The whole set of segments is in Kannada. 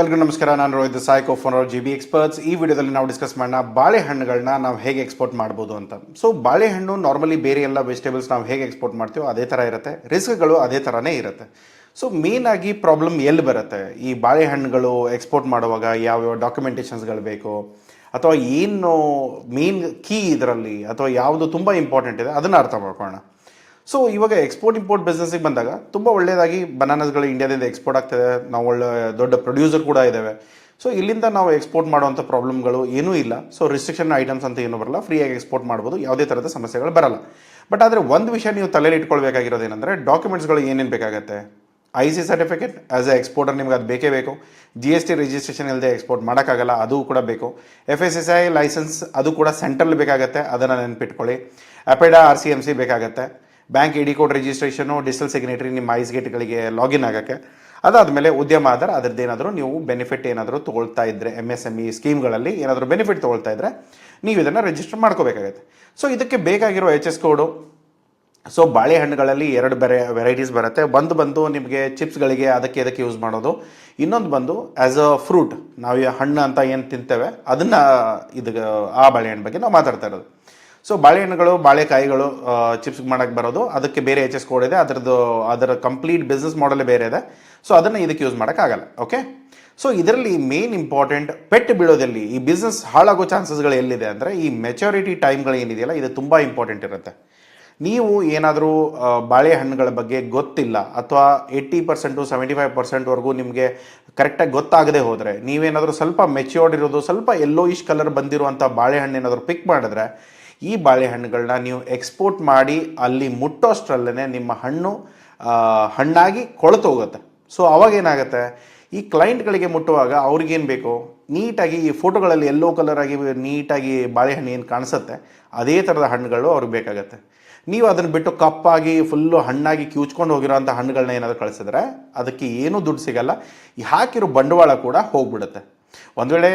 ಎಲ್ರಿಗೂ ನಮಸ್ಕಾರ. ನಾನು Rohit Sai cofounder G B experts. ಈ ವಿಡಿಯೋದಲ್ಲಿ ನಾವು ಡಿಸ್ಕಸ್ ಮಾಡೋಣ ಬಾಳೆಹಣ್ಣುಗಳನ್ನ ನಾವು ಹೇಗೆ ಎಕ್ಸ್ಪೋರ್ಟ್ ಮಾಡ್ಬೋದು ಅಂತ. ಸೊ ಬಾಳೆಹಣ್ಣು ನಾರ್ಮಲಿ ಬೇರೆ ಎಲ್ಲ ವೆಜಿಟೇಬಲ್ಸ್ ನಾವು ಹೇಗೆ ಎಕ್ಸ್ಪೋರ್ಟ್ ಮಾಡ್ತೀವೋ ಅದೇ ಥರ ಇರುತ್ತೆ, ರಿಸ್ಕ್ಗಳು ಅದೇ ಥರನೇ ಇರುತ್ತೆ. ಸೊ ಮೇನ್ ಆಗಿ ಪ್ರಾಬ್ಲಮ್ ಎಲ್ಲಿ ಬರುತ್ತೆ, ಈ ಬಾಳೆಹಣ್ಣುಗಳು ಎಕ್ಸ್ಪೋರ್ಟ್ ಮಾಡುವಾಗ ಯಾವ್ಯಾವ ಡಾಕ್ಯುಮೆಂಟೇಷನ್ಸ್ಗಳು ಬೇಕು, ಅಥವಾ ಏನು ಮೇನ್ ಕೀ ಇದರಲ್ಲಿ, ಅಥವಾ ಯಾವುದು ತುಂಬ ಇಂಪಾರ್ಟೆಂಟ್ ಇದೆ ಅದನ್ನು ಅರ್ಥ ಮಾಡ್ಕೊಳ್ಳೋಣ. ಸೊ ಇವಾಗ ಎಕ್ಸ್ಪೋರ್ಟ್ ಇಂಪೋರ್ಟ್ ಬಿಸ್ನೆಸ್ಸಿಗೆ ಬಂದಾಗ ತುಂಬ ಒಳ್ಳೆಯದಾಗಿ ಬನಾನಸ್ಗಳು ಇಂಡಿಯಾದಿಂದ ಎಕ್ಸ್ಪೋರ್ಟ್ ಆಗ್ತದೆ. ನಾವು ಒಳ್ಳೆ ದೊಡ್ಡ ಪ್ರೊಡ್ಯೂಸರ್ ಕೂಡ ಇದ್ದೇವೆ. ಸೊ ಇಲ್ಲಿಂದ ನಾವು ಎಕ್ಸ್ಪೋರ್ಟ್ ಮಾಡುವಂಥ ಪ್ರಾಬ್ಲಮ್ಗಳು ಏನೂ ಇಲ್ಲ. ಸೊ ರಿಸ್ಟ್ರಿಕ್ಷನ್ ಐಟಮ್ಸ್ ಅಂತ ಏನೂ ಬರಲ್ಲ, ಫ್ರೀಯಾಗಿ ಎಕ್ಸ್ಪೋರ್ಟ್ ಮಾಡ್ಬೋದು, ಯಾವುದೇ ಥರದ ಸಮಸ್ಯೆಗಳು ಬರಲ್ಲ. ಬಟ್ ಆದರೆ ಒಂದು ವಿಷಯ ನೀವು ತಲೆಯಲ್ಲಿ ಇಟ್ಕೊಳ್ಬೇಕಾಗಿರೋದು ಏನಂದರೆ, ಡಾಕ್ಯುಮೆಂಟ್ಸ್ಗಳು ಏನೇನು ಬೇಕಾಗುತ್ತೆ. IC certificate as A exporter ನಿಮ್ಗೆ ಅದು ಬೇಕೇ ಬೇಕು. GST ರಿಜಿಸ್ಟ್ರೇಷನ್ ಇಲ್ಲದೆ ಎಕ್ಸ್ಪೋರ್ಟ್ ಮಾಡೋಕ್ಕಾಗಲ್ಲ, ಅದು ಕೂಡ ಬೇಕು. FSSAI ಲೈಸೆನ್ಸ್ ಅದು ಕೂಡ ಸೆಂಟ್ರಲ್ ಬೇಕಾಗುತ್ತೆ, ಅದನ್ನು ನೆನಪಿಟ್ಕೊಳ್ಳಿ. ಅಪೆಡಾ RCMC ಬೇಕಾಗುತ್ತೆ. Bank ID code registration, digital signatory ನಿಮ್ಮ ಐಸ್ ಗೇಟ್ಗಳಿಗೆ ಲಾಗಿನ್ ಆಗೋಕ್ಕೆ. ಅದಾದಮೇಲೆ ಉದ್ಯಮ ಆಧಾರ, ಅದರದ್ದು ಏನಾದರೂ ನೀವು ಬೆನಿಫಿಟ್ ಏನಾದರೂ ತೊಗೊಳ್ತಾ ಇದ್ದರೆ, MSME ಸ್ಕೀಮ್ಗಳಲ್ಲಿ ಏನಾದರೂ ಬೆನಿಫಿಟ್ ತೊಗೊಳ್ತಾ ಇದ್ದರೆ ನೀವು ಇದನ್ನು ರಿಜಿಸ್ಟರ್ ಮಾಡ್ಕೋಬೇಕಾಗತ್ತೆ. ಸೊ ಇದಕ್ಕೆ ಬೇಕಾಗಿರೋ HS ಕೋಡು. ಸೊ ಬಾಳೆಹಣ್ಣುಗಳಲ್ಲಿ ಎರಡು ವೆರೈಟೀಸ್ ಬರುತ್ತೆ. ಬಂದು ನಿಮಗೆ ಚಿಪ್ಸ್ಗಳಿಗೆ ಅದಕ್ಕೆ ಇದಕ್ಕೆ ಯೂಸ್ ಮಾಡೋದು. ಇನ್ನೊಂದು ಬಂದು ಆ್ಯಸ್ ಅ ಫ್ರೂಟ್, ನಾವು ಹಣ್ಣು ಅಂತ ಏನು ತಿಂತೇವೆ ಅದನ್ನು ಆ ಬಾಳೆಹಣ್ಣು ಬಗ್ಗೆ ನಾವು ಮಾತಾಡ್ತಾ ಇರೋದು. ಸೊ ಬಾಳೆಹಣ್ಣುಗಳು, ಬಾಳೆಕಾಯಿಗಳು ಚಿಪ್ಸ್ ಮಾಡೋಕ್ಕೆ ಬರೋದು, ಅದಕ್ಕೆ ಬೇರೆ HS ಕೋಡ್ ಇದೆ. ಅದರ ಕಂಪ್ಲೀಟ್ ಬಿಸ್ನೆಸ್ ಮಾಡೆಲೇ ಬೇರೆ ಇದೆ. ಸೊ ಅದನ್ನು ಇದಕ್ಕೆ ಯೂಸ್ ಮಾಡೋಕ್ಕಾಗಲ್ಲ. ಓಕೆ. ಸೊ ಇದರಲ್ಲಿ ಮೇನ್ ಇಂಪಾರ್ಟೆಂಟ್ ಪೆಟ್ಟು ಬೀಳೋದಲ್ಲಿ, ಈ ಬಿಸ್ನೆಸ್ ಹಾಳಾಗೋ ಚಾನ್ಸಸ್ಗಳು ಎಲ್ಲಿದೆ ಅಂದರೆ, ಈ ಮೆಚುರಿಟಿ ಟೈಮ್ಗಳು ಏನಿದೆಯಲ್ಲ ಇದು ತುಂಬ ಇಂಪಾರ್ಟೆಂಟ್ ಇರುತ್ತೆ. ನೀವು ಏನಾದರೂ ಬಾಳೆಹಣ್ಣುಗಳ ಬಗ್ಗೆ ಗೊತ್ತಿಲ್ಲ, ಅಥವಾ 80% 75% ನಿಮಗೆ ಕರೆಕ್ಟಾಗಿ ಗೊತ್ತಾಗದೆ ಹೋದರೆ, ನೀವೇನಾದರೂ ಸ್ವಲ್ಪ ಮೆಚ್ಯೂರ್ಡ್ ಇರೋದು, ಸ್ವಲ್ಪ ಯೆಲ್ಲೋಯಿಶ್ ಕಲರ್ ಬಂದಿರುವಂಥ ಬಾಳೆಹಣ್ಣು ಏನಾದರೂ ಪಿಕ್ ಮಾಡಿದ್ರೆ, ಈ ಬಾಳೆಹಣ್ಣುಗಳನ್ನ ನೀವು ಎಕ್ಸ್ಪೋರ್ಟ್ ಮಾಡಿ ಅಲ್ಲಿ ಮುಟ್ಟೋಷ್ಟರಲ್ಲೇ ನಿಮ್ಮ ಹಣ್ಣಾಗಿ ಕೊಳೆತು ಹೋಗುತ್ತೆ. ಸೊ ಅವಾಗೇನಾಗುತ್ತೆ, ಈ ಕ್ಲೈಂಟ್ಗಳಿಗೆ ಮುಟ್ಟುವಾಗ ಅವ್ರಿಗೇನು ಬೇಕು, ನೀಟಾಗಿ ಈ ಫೋಟೋಗಳಲ್ಲಿ ಯೆಲ್ಲೋ ಕಲರ್ ಆಗಿ ನೀಟಾಗಿ ಬಾಳೆಹಣ್ಣು ಏನು ಕಾಣಿಸುತ್ತೆ ಅದೇ ಥರದ ಹಣ್ಣುಗಳು ಅವ್ರಿಗೆ ಬೇಕಾಗತ್ತೆ. ನೀವು ಅದನ್ನು ಬಿಟ್ಟು ಕಪ್ಪಾಗಿ ಫುಲ್ಲು ಹಣ್ಣಾಗಿ ಕ್ಯೂಚ್ಕೊಂಡು ಹೋಗಿರೋಂಥ ಹಣ್ಣುಗಳನ್ನ ಏನಾದರೂ ಕಳಿಸಿದ್ರೆ ಅದಕ್ಕೆ ಏನೂ ದುಡ್ಡು ಸಿಗಲ್ಲ, ಈ ಹಾಕಿರೋ ಬಂಡವಾಳ ಕೂಡ ಹೋಗ್ಬಿಡುತ್ತೆ. ಒಂದು ವೇಳೆ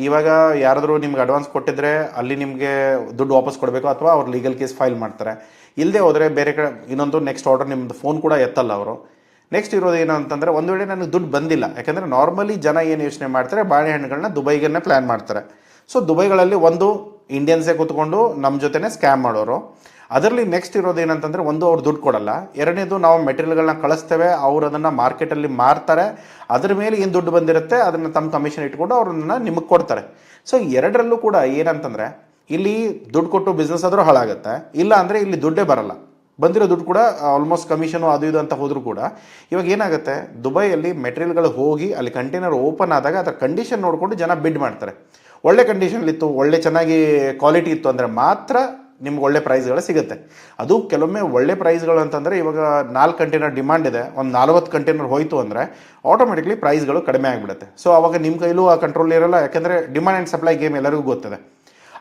ಇವಾಗ ಯಾರಾದರೂ ನಿಮ್ಗೆ ಅಡ್ವಾನ್ಸ್ ಕೊಟ್ಟಿದ್ರೆ ಅಲ್ಲಿ ನಿಮಗೆ ದುಡ್ಡು ವಾಪಸ್ ಕೊಡಬೇಕು, ಅಥವಾ ಅವ್ರು ಲೀಗಲ್ ಕೇಸ್ ಫೈಲ್ ಮಾಡ್ತಾರೆ. ಇಲ್ಲದೆ ಹೋದರೆ ಬೇರೆ ಕಡೆ ಇನ್ನೊಂದು ನೆಕ್ಸ್ಟ್ ಆರ್ಡರ್ ನಿಮ್ಮದು ಫೋನ್ ಕೂಡ ಎತ್ತಲ್ಲ ಅವರು. ನೆಕ್ಸ್ಟ್ ಇರೋದು ಏನು ಅಂತಂದರೆ, ಒಂದು ವೇಳೆ ನನಗೆ ದುಡ್ಡು ಬಂದಿಲ್ಲ, ಯಾಕಂದರೆ ನಾರ್ಮಲಿ ಜನ ಏನು ಯೋಚನೆ ಮಾಡ್ತಾರೆ, ಬಾಳೆಹಣ್ಣುಗಳನ್ನ ದುಬೈಗನ್ನೇ ಪ್ಲ್ಯಾನ್ ಮಾಡ್ತಾರೆ. ಸೊ ದುಬೈಗಳಲ್ಲಿ ಒಂದು ಇಂಡಿಯನ್ಸೇ ಕೂತ್ಕೊಂಡು ನಮ್ಮ ಜೊತೆನೇ ಸ್ಕ್ಯಾಮ್ ಮಾಡೋರು. ಅದರಲ್ಲಿ ನೆಕ್ಸ್ಟ್ ಇರೋದು ಏನಂತಂದರೆ, ಒಂದು ಅವ್ರು ದುಡ್ಡು ಕೊಡಲ್ಲ, ಎರಡನೇದು ನಾವು ಮೆಟೀರಿಯಲ್ಗಳನ್ನ ಕಳಿಸ್ತೇವೆ, ಅವ್ರು ಅದನ್ನು ಮಾರ್ಕೆಟಲ್ಲಿ ಮಾರ್ತಾರೆ, ಅದ್ರ ಮೇಲೆ ಏನು ದುಡ್ಡು ಬಂದಿರುತ್ತೆ ಅದನ್ನು ತಮ್ಮ ಕಮಿಷನ್ ಇಟ್ಕೊಂಡು ಅವ್ರನ್ನ ನಿಮಗೆ ಕೊಡ್ತಾರೆ. ಸೊ ಎರಡರಲ್ಲೂ ಕೂಡ ಏನಂತಂದರೆ, ಇಲ್ಲಿ ದುಡ್ಡು ಕೊಟ್ಟು ಬಿಸ್ನೆಸ್ ಆದರೂ ಹಾಳಾಗುತ್ತೆ, ಇಲ್ಲ ಅಂದರೆ ಇಲ್ಲಿ ದುಡ್ಡೇ ಬರಲ್ಲ. ಬಂದಿರೋ ದುಡ್ಡು ಕೂಡ ಆಲ್ಮೋಸ್ಟ್ ಕಮಿಷನು ಅದು ಇದು ಅಂತ ಹೋದರೂ ಕೂಡ ಇವಾಗ ಏನಾಗುತ್ತೆ, ದುಬೈಯಲ್ಲಿ ಮೆಟೀರಿಯಲ್ಗಳು ಹೋಗಿ ಅಲ್ಲಿ ಕಂಟೈನರ್ ಓಪನ್ ಆದಾಗ ಅದರ ಕಂಡೀಷನ್ ನೋಡಿಕೊಂಡು ಜನ ಬಿಡ್ ಮಾಡ್ತಾರೆ. ಒಳ್ಳೆ ಕಂಡೀಷನ್ಲಿತ್ತು, ಒಳ್ಳೆ ಚೆನ್ನಾಗಿ ಕ್ವಾಲಿಟಿ ಇತ್ತು ಅಂದರೆ ಮಾತ್ರ ನಿಮ್ಗೆ ಒಳ್ಳೆ ಪ್ರೈಸ್ಗಳು ಸಿಗುತ್ತೆ. ಅದು ಕೆಲವೊಮ್ಮೆ ಒಳ್ಳೆ ಪ್ರೈಸ್ಗಳು ಅಂತಂದರೆ, ಇವಾಗ 4 ಕಂಟೈನರ್ ಡಿಮಾಂಡ್ ಇದೆ, ಒಂದು 40 ಕಂಟೈನರ್ ಹೋಯಿತು ಅಂದರೆ ಆಟೋಮೆಟಿಕ್ಲಿ ಪ್ರೈಸ್ಗಳು ಕಡಿಮೆ ಆಗಿಬಿಡುತ್ತೆ. ಸೊ ಅವಾಗ ನಿಮ್ಮ ಕೈಲೂ ಆ ಕಂಟ್ರೋಲ್ ಇರೋಲ್ಲ, ಯಾಕೆಂದರೆ ಡಿಮಾಂಡ್ ಆ್ಯಂಡ್ ಸಪ್ಲೈ ಗೇಮ್ ಎಲ್ಲರಿಗೂ ಗೊತ್ತಿದೆ.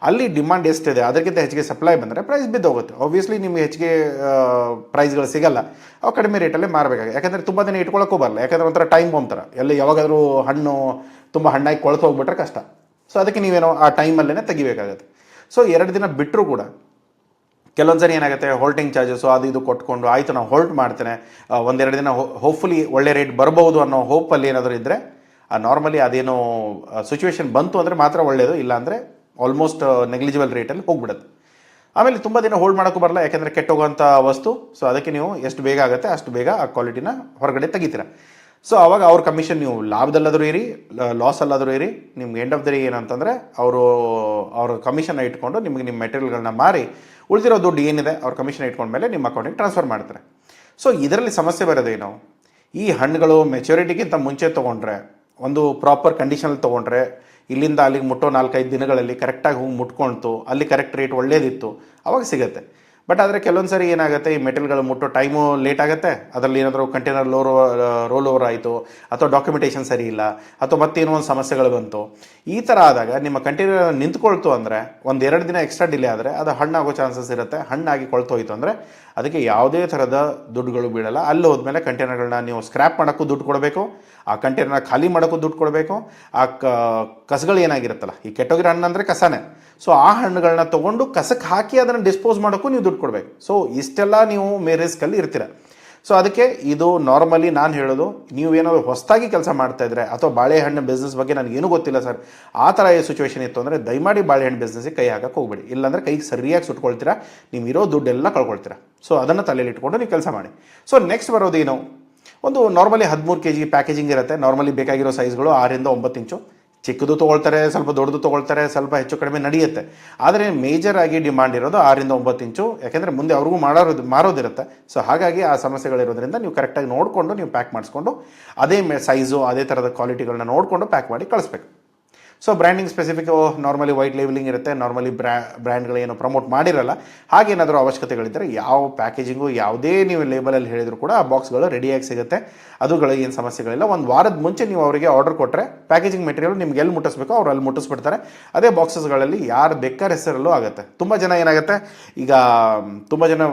ಅಲ್ಲಿ ಡಿಮಾಂಡ್ ಎಷ್ಟಿದೆ ಅದಕ್ಕಿಂತ ಹೆಚ್ಚಿಗೆ ಸಪ್ಲೈ ಬಂದರೆ ಪ್ರೈಸ್ ಬಿದ್ದೋಗುತ್ತೆ. ಆಬ್ವಿಯಸ್ಲಿ ನಿಮಗೆ ಹೆಚ್ಚಿಗೆ ಪ್ರೈಸ್ಗಳು ಸಿಗಲ್ಲ, ಅವು ಕಡಿಮೆ ರೇಟಲ್ಲೇ ಮಾರಬೇಕಾಗುತ್ತೆ. ಯಾಕಂದರೆ ತುಂಬ ದಿನ ಇಟ್ಕೊಳ್ಳೋಕ್ಕೂ ಬರಲ್ಲ, ಯಾಕಂದರೆ ಒಂಥರ ಟೈಮ್ ಬಾಂಬ್ ಥರ, ಎಲ್ಲಿ ಯಾವಾಗಾದರೂ ಹಣ್ಣು ತುಂಬ ಹಣ್ಣಾಗಿ ಕೊಳ್ತು ಹೋಗ್ಬಿಟ್ರೆ ಕಷ್ಟ. ಸೊ ಅದಕ್ಕೆ ನೀವೇನೋ ಆ ಟೈಮಲ್ಲೇ ತೆಗಿಬೇಕಾಗತ್ತೆ. ಸೊ 2 ದಿನ ಬಿಟ್ಟರೂ ಕೂಡ ಕೆಲವೊಂದು ಸರಿ ಏನಾಗುತ್ತೆ, ಹೋಲ್ಟಿಂಗ್ ಚಾರ್ಜಸ್ಸು ಅದು ಇದು ಕೊಟ್ಕೊಂಡು ಆಯಿತು ನಾವು ಹೋಲ್ಟ್ ಮಾಡ್ತೇನೆ, 1-2 ದಿನ ಹೋಪ್ಫುಲಿ ಒಳ್ಳೆ ರೇಟ್ ಬರ್ಬೋದು ಅನ್ನೋ ಹೋಪಲ್ಲಿ ಏನಾದರೂ ಇದ್ದರೆ, ನಾರ್ಮಲಿ ಅದೇನೋ ಸಿಚುವೇಶನ್ ಬಂತು ಅಂದರೆ ಮಾತ್ರ ಒಳ್ಳೆಯದು, ಇಲ್ಲಾಂದರೆ ಆಲ್ಮೋಸ್ಟ್ ನೆಗ್ಲಿಜಿಬಲ್ ರೇಟಲ್ಲಿ ಹೋಗ್ಬಿಡುತ್ತೆ. ಆಮೇಲೆ ತುಂಬ ದಿನ ಹೋಲ್ಡ್ ಮಾಡೋಕ್ಕೂ ಬರಲ್ಲ, ಯಾಕೆಂದರೆ ಕೆಟ್ಟೋಗೋಂಥ ವಸ್ತು. ಸೊ ಅದಕ್ಕೆ ನೀವು ಎಷ್ಟು ಬೇಗ ಆಗುತ್ತೆ ಅಷ್ಟು ಬೇಗ ಆ ಕ್ವಾಲಿಟಿನ ಹೊರಗಡೆ ತೆಗಿತೀರ. ಸೊ ಆವಾಗ ಅವ್ರ ಕಮಿಷನ್, ನೀವು ಲಾಭದಲ್ಲಾದರೂ ಇರಿ ಲಾಸಲ್ಲಾದರೂ ಇರಿ, ನಿಮ್ಗೆ ಎಂಡ್ ಆಫ್ ದ ಡೇ ಏನಂತಂದರೆ ಅವ್ರ ಕಮಿಷನ್ನ ಇಟ್ಕೊಂಡು ನಿಮಗೆ ನಿಮ್ಮ ಮೆಟೀರಿಯಲ್ಗಳನ್ನ ಮಾರಿ ಉಳಿದಿರೋ ದುಡ್ಡು ಏನಿದೆ ಅವ್ರ ಕಮಿಷನ್ ಇಟ್ಕೊಂಡ್ಮೇಲೆ ನಿಮ್ಮ ಅಕೌಂಟಿಗೆ ಟ್ರಾನ್ಸ್ಫರ್ ಮಾಡ್ತಾರೆ. ಸೊ ಇದರಲ್ಲಿ ಸಮಸ್ಯೆ ಬರೋದೇನು, ಈ ಹಣ್ಣುಗಳು ಮೆಚುರಿಟಿಗಿಂತ ಮುಂಚೆ ತೊಗೊಂಡ್ರೆ, ಒಂದು ಪ್ರಾಪರ್ ಕಂಡೀಷನಲ್ಲಿ ತೊಗೊಂಡ್ರೆ, ಇಲ್ಲಿಂದ ಅಲ್ಲಿಗೆ ಮುಟ್ಟೋ 4-5 ದಿನಗಳಲ್ಲಿ ಕರೆಕ್ಟಾಗಿ ಹೋಗಿ ಮುಟ್ಕೊಳ್ತು, ಅಲ್ಲಿ ಕರೆಕ್ಟ್ ರೇಟ್ ಒಳ್ಳೇದಿತ್ತು, ಅವಾಗ ಸಿಗುತ್ತೆ. ಬಟ್ ಆದರೆ ಕೆಲವೊಂದು ಸರಿ ಏನಾಗುತ್ತೆ, ಈ ಮೆಟೀರಿಯಲ್ಗಳು ಮುಟ್ಟೋ ಟೈಮು ಲೇಟ್ ಆಗುತ್ತೆ, ಅದರಲ್ಲಿ ಏನಾದರೂ ಕಂಟೈನರ್ ರೋಲ್ ಓವರ್ ಆಯಿತು, ಅಥವಾ ಡಾಕ್ಯುಮೆಂಟೇಷನ್ ಸರಿ ಇಲ್ಲ, ಅಥವಾ ಮತ್ತೇನೋ ಒಂದು ಸಮಸ್ಯೆಗಳು ಬಂತು. ಈ ಥರ ಆದಾಗ ನಿಮ್ಮ ಕಂಟೈನರ್ ನಿಂತ್ಕೊಳ್ತು ಅಂದರೆ, 1-2 ದಿನ ಎಕ್ಸ್ಟ್ರಾ ಡಿಲೇ ಆದರೆ ಅದು ಹಣ್ಣಾಗೋ ಚಾನ್ಸಸ್ ಇರುತ್ತೆ. ಹಣ್ಣಾಗಿ ಕೊಳ್ತೋಯ್ತು ಅಂದರೆ ಅದಕ್ಕೆ ಯಾವುದೇ ಥರದ ದುಡ್ಡುಗಳು ಬೀಳಲ್ಲ. ಅಲ್ಲಿ ಹೋದ್ಮೇಲೆ ಕಂಟೈನರ್ಗಳನ್ನ ನೀವು ಸ್ಕ್ರ್ಯಾಪ್ ಮಾಡೋಕ್ಕೂ ದುಡ್ಡು ಕೊಡಬೇಕು, ಆ ಕಂಟೈನರ್ನ ಖಾಲಿ ಮಾಡೋಕ್ಕೂ ದುಡ್ಡು ಕೊಡಬೇಕು. ಆ ಕಸಗಳು ಏನಾಗಿರುತ್ತಲ್ಲ, ಈ ಕೆಟ್ಟೋಗಿರೋ ಹಣ್ಣು ಅಂದರೆ ಕಸನೇ. ಸೊ ಆ ಹಣ್ಣುಗಳನ್ನ ತೊಗೊಂಡು ಕಸಕ್ಕೆ ಹಾಕಿ ಅದನ್ನು ಡಿಸ್ಪೋಸ್ ಮಾಡೋಕ್ಕೂ ನೀವು ದುಡ್ಡು ಕೊಡಬೇಕು. ಸೊ ಇಷ್ಟೆಲ್ಲ ನೀವು ರಿಸ್ಕಲ್ಲಿ ಇರ್ತೀರ. ಸೊ ಅದಕ್ಕೆ ಇದು ನಾರ್ಮಲಿ ನಾನು ಹೇಳೋದು, ನೀವು ಏನಾದರೂ ಹೊಸದಾಗಿ ಕೆಲಸ ಮಾಡ್ತಾ ಇದ್ರೆ ಅಥವಾ ಬಾಳೆಹಣ್ಣು ಬಿಸ್ನೆಸ್ ಬಗ್ಗೆ ನನಗೇನು ಗೊತ್ತಿಲ್ಲ ಸರ್, ಆ ಥರ ಸಿಚುವೇಶನ್ ಇತ್ತು ಅಂದರೆ ದಯಮಾಡಿ ಬಾಳೆಹಣ್ಣು ಬಿಸ್ನೆಸ್ಗೆ ಕೈ ಹಾಕಕ್ಕೆ ಹೋಗ್ಬೇಡಿ. ಇಲ್ಲಾಂದರೆ ಕೈಗೆ ಸರಿಯಾಗಿ ಸುಟ್ಕೊಳ್ತೀರಾ, ನೀವು ಇರೋ ದುಡ್ಡೆಲ್ಲ ಕಳ್ಕೊಳ್ತೀರಾ. ಸೊ ಅದನ್ನು ತಲೆಯಲ್ಲಿ ಇಟ್ಕೊಂಡು ನೀವು ಕೆಲಸ ಮಾಡಿ. ಸೊ ನೆಕ್ಸ್ಟ್ ಬರೋದೇನು, ಒಂದು ನಾರ್ಮಲಿ 13 kg ಪ್ಯಾಕೇಜಿಂಗ್ ಇರುತ್ತೆ. ನಾರ್ಮಲಿ ಬೇಕಾಗಿರೋ ಸೈಜ್ಗಳು 6 ಇಂದ 9 ಇಂಚು. ಚಿಕ್ಕದು ತೊಗೊಳ್ತಾರೆ, ಸ್ವಲ್ಪ ದೊಡ್ಡದು ತೊಗೊಳ್ತಾರೆ, ಸ್ವಲ್ಪ ಹೆಚ್ಚು ಕಡಿಮೆ ನಡೆಯುತ್ತೆ. ಆದರೆ ಮೇಜರ್ ಆಗಿ ಡಿಮಾಂಡ್ ಇರೋದು 6 ಇಂದ 9 ಇಂಚು, ಯಾಕೆಂದರೆ ಮುಂದೆ ಅವ್ರಿಗೂ ಮಾರೋದಿರುತ್ತೆ. ಸೊ ಹಾಗಾಗಿ ಆ ಸಮಸ್ಯೆಗಳಿರೋದ್ರಿಂದ ನೀವು ಕರೆಕ್ಟಾಗಿ ನೋಡಿಕೊಂಡು ನೀವು ಪ್ಯಾಕ್ ಮಾಡಿಸ್ಕೊಂಡು ಅದೇ ಸೈಜು ಅದೇ ಥರದ ಕ್ವಾಲಿಟಿಗಳನ್ನ ನೋಡಿಕೊಂಡು ಪ್ಯಾಕ್ ಮಾಡಿ ಕಳಿಸ್ಬೇಕು. So branding specific normally white labelling ಇರುತ್ತೆ. ನಾರ್ಮಲಿ ಬ್ರ್ಯಾಂಡ್ಗಳೇನು ಪ್ರಮೋಟ್ ಮಾಡಿರಲ್ಲ. ಹಾಗೇನಾದರೂ ಅವಶ್ಯಕತೆಗಳಿದ್ದರೆ ಯಾವ ಪ್ಯಾಕೇಜಿಂಗು ಯಾವುದೇ ನೀವು ಲೇಬಲಲ್ಲಿ ಹೇಳಿದರೂ ಕೂಡ ಆ ಬಾಕ್ಸ್ಗಳು ರೆಡಿಯಾಗಿ ಸಿಗುತ್ತೆ. ಅದುಗಳು ಏನು ಸಮಸ್ಯೆಗಳಿಲ್ಲ. ಒಂದು ವಾರದ ಮುಂಚೆ ನೀವು ಅವರಿಗೆ ಆರ್ಡರ್ ಕೊಟ್ಟರೆ ಪ್ಯಾಕೇಜಿಂಗ್ ಮೆಟೀರಿಯಲ್ ನಿಮ್ಗೆ ಎಲ್ಲಿ ಮುಟ್ಟಿಸ್ಬೇಕೋ ಅವ್ರು ಅಲ್ಲಿ ಮುಟ್ಟಿಸ್ಬಿಡ್ತಾರೆ. ಅದೇ ಬಾಕ್ಸಸ್ಗಳಲ್ಲಿ ಯಾರು ಬೇಕಾದ ಹೆಸರಲ್ಲೂ ಆಗುತ್ತೆ. ತುಂಬ ಜನ ಏನಾಗುತ್ತೆ, ಈಗ ತುಂಬ ಜನ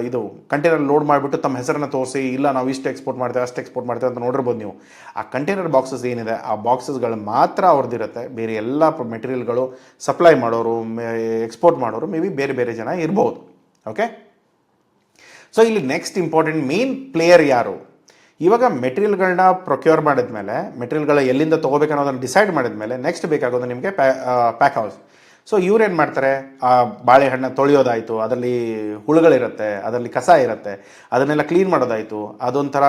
ಇದು ಕಂಟೈನರ್ ಲೋಡ್ ಮಾಡಿಬಿಟ್ಟು ತಮ್ಮ ಹೆಸರನ್ನು ತೋರಿಸಿ, ಇಲ್ಲ ನಾವು ಇಷ್ಟು ಎಕ್ಸ್ಪೋರ್ಟ್ ಮಾಡ್ತೇವೆ ಅಷ್ಟು ಎಕ್ಸ್ಪೋರ್ಟ್ ಮಾಡ್ತೇವೆ ಅಂತ ನೋಡಿರ್ಬೋದು ನೀವು. ಆ ಕಂಟೈನರ್ ಬಾಕ್ಸಸ್ ಏನಿದೆ ಆ ಬಾಕ್ಸಸ್ಗಳು ಮಾತ್ರ ಅವ್ರದ್ದಿರುತ್ತೆ. ಬೇರೆ ಎಲ್ಲ ಮೆಟೀರಿಯಲ್ಗಳು ಸಪ್ಲೈ ಮಾಡೋರು, ಎಕ್ಸ್ಪೋರ್ಟ್ ಮಾಡೋರು ಮೇ ಬಿ ಬೇರೆ ಬೇರೆ ಜನ ಇರ್ಬೋದು. ಓಕೆ, ಸೊ ಇಲ್ಲಿ ನೆಕ್ಸ್ಟ್ ಇಂಪಾರ್ಟೆಂಟ್ ಮೇನ್ ಪ್ಲೇಯರ್ ಯಾರು? ಇವಾಗ ಮೆಟೀರಿಯಲ್ಗಳನ್ನ ಪ್ರೊಕ್ಯೂರ್ ಮಾಡಿದ್ಮೇಲೆ, ಮೆಟೀರಿಯಲ್ಗಳ ಎಲ್ಲಿಂದ ತೊಗೋಬೇಕು ಅನ್ನೋದನ್ನು ಡಿಸೈಡ್ ಮಾಡಿದ್ಮೇಲೆ ನೆಕ್ಸ್ಟ್ ಬೇಕಾಗೋದು ನಿಮಗೆ ಪ್ಯಾಕ್ ಹೌಸ್. ಸೊ ಇವ್ರೇನು ಮಾಡ್ತಾರೆ, ಆ ಬಾಳೆಹಣ್ಣು ತೊಳೆಯೋದಾಯಿತು, ಅದರಲ್ಲಿ ಹುಳುಗಳಿರುತ್ತೆ, ಅದರಲ್ಲಿ ಕಸ ಇರುತ್ತೆ, ಅದನ್ನೆಲ್ಲ ಕ್ಲೀನ್ ಮಾಡೋದಾಯಿತು, ಅದೊಂಥರ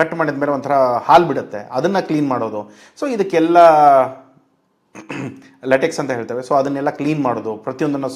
ಕಟ್ ಮಾಡಿದ್ಮೇಲೆ ಒಂಥರ ಹಾಲು ಬಿಡುತ್ತೆ, ಅದನ್ನು ಕ್ಲೀನ್ ಮಾಡೋದು. ಸೊ ಇದಕ್ಕೆಲ್ಲ ಲೆಟೆಕ್ಸ್ ಅಂತ ಹೇಳ್ತೇವೆ. ಸೊ ಅದನ್ನೆಲ್ಲ ಕ್ಲೀನ್ ಮಾಡೋದು, ಪ್ರತಿಯೊಂದನ್ನು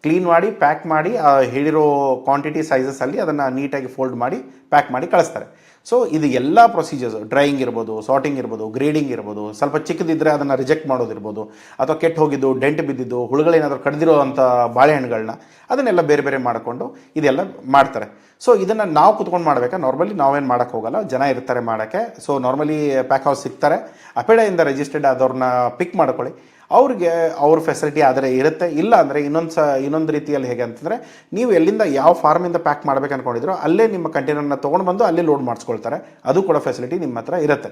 ಕ್ಲೀನ್ ಮಾಡಿ ಪ್ಯಾಕ್ ಮಾಡಿ ಹೇಳಿರೋ ಕ್ವಾಂಟಿಟಿ ಸೈಜಸಲ್ಲಿ ಅದನ್ನು ನೀಟಾಗಿ ಫೋಲ್ಡ್ ಮಾಡಿ ಪ್ಯಾಕ್ ಮಾಡಿ ಕಳಿಸ್ತಾರೆ. ಸೊ ಇದು ಎಲ್ಲ ಪ್ರೊಸೀಜರ್ಸ್, ಡ್ರೈಯಿಂಗ್ ಇರ್ಬೋದು, ಸಾರ್ಟಿಂಗ್ ಇರ್ಬೋದು, ಗ್ರೇಡಿಂಗ್ ಇರ್ಬೋದು, ಸ್ವಲ್ಪ ಚಿಕ್ಕದಿದ್ದರೆ ಅದನ್ನು ರಿಜೆಕ್ಟ್ ಮಾಡೋದಿರ್ಬೋದು, ಅಥವಾ ಕೆಟ್ಟು ಹೋಗಿದ್ದು, ಡೆಂಟ್ ಬಿದ್ದಿದ್ದು, ಹುಳುಗಳೇನಾದರೂ ಕಡ್ದಿರೋ ಅಂಥ ಬಾಳೆಹಣ್ಣುಗಳನ್ನ ಅದನ್ನೆಲ್ಲ ಬೇರೆ ಬೇರೆ ಮಾಡಿಕೊಂಡು ಇದೆಲ್ಲ ಮಾಡ್ತಾರೆ. ಸೊ ಇದನ್ನು ನಾವು ಕುತ್ಕೊಂಡು ಮಾಡಬೇಕಾ? ನಾರ್ಮಲಿ ನಾವೇನು ಮಾಡೋಕ್ಕೆ ಹೋಗಲ್ಲ, ಜನ ಇರ್ತಾರೆ ಮಾಡೋಕ್ಕೆ. ಸೊ ನಾರ್ಮಲಿ ಪ್ಯಾಕ್ ಹೌಸ್ ಸಿಗ್ತಾರೆ, ಅಪೆಡಾಯಿಂದ ರಿಜಿಸ್ಟರ್ಡ್ ಆದವ್ರನ್ನ ಪಿಕ್ ಮಾಡ್ಕೊಳ್ಳಿ. ಅವ್ರಿಗೆ ಅವ್ರ ಫೆಸಿಲಿಟಿ ಆದರೆ ಇರುತ್ತೆ. ಇಲ್ಲ ಅಂದರೆ ಇನ್ನೊಂದು ರೀತಿಯಲ್ಲಿ ಹೇಗೆ ಅಂತಂದರೆ, ನೀವು ಎಲ್ಲಿಂದ ಯಾವ ಫಾರ್ಮಿಂದ ಪ್ಯಾಕ್ ಮಾಡ್ಬೇಕು ಅಂದ್ಕೊಂಡಿದ್ರು ಅಲ್ಲೇ ನಿಮ್ಮ ಕಂಟೈನರ್ನ ತೊಗೊಂಡು ಬಂದು ಅಲ್ಲೇ ಲೋಡ್ ಮಾಡಿಸ್ಕೊಳ್ತಾರೆ. ಅದು ಕೂಡ ಫೆಸಿಲಿಟಿ ನಿಮ್ಮ ಹತ್ರ ಇರುತ್ತೆ.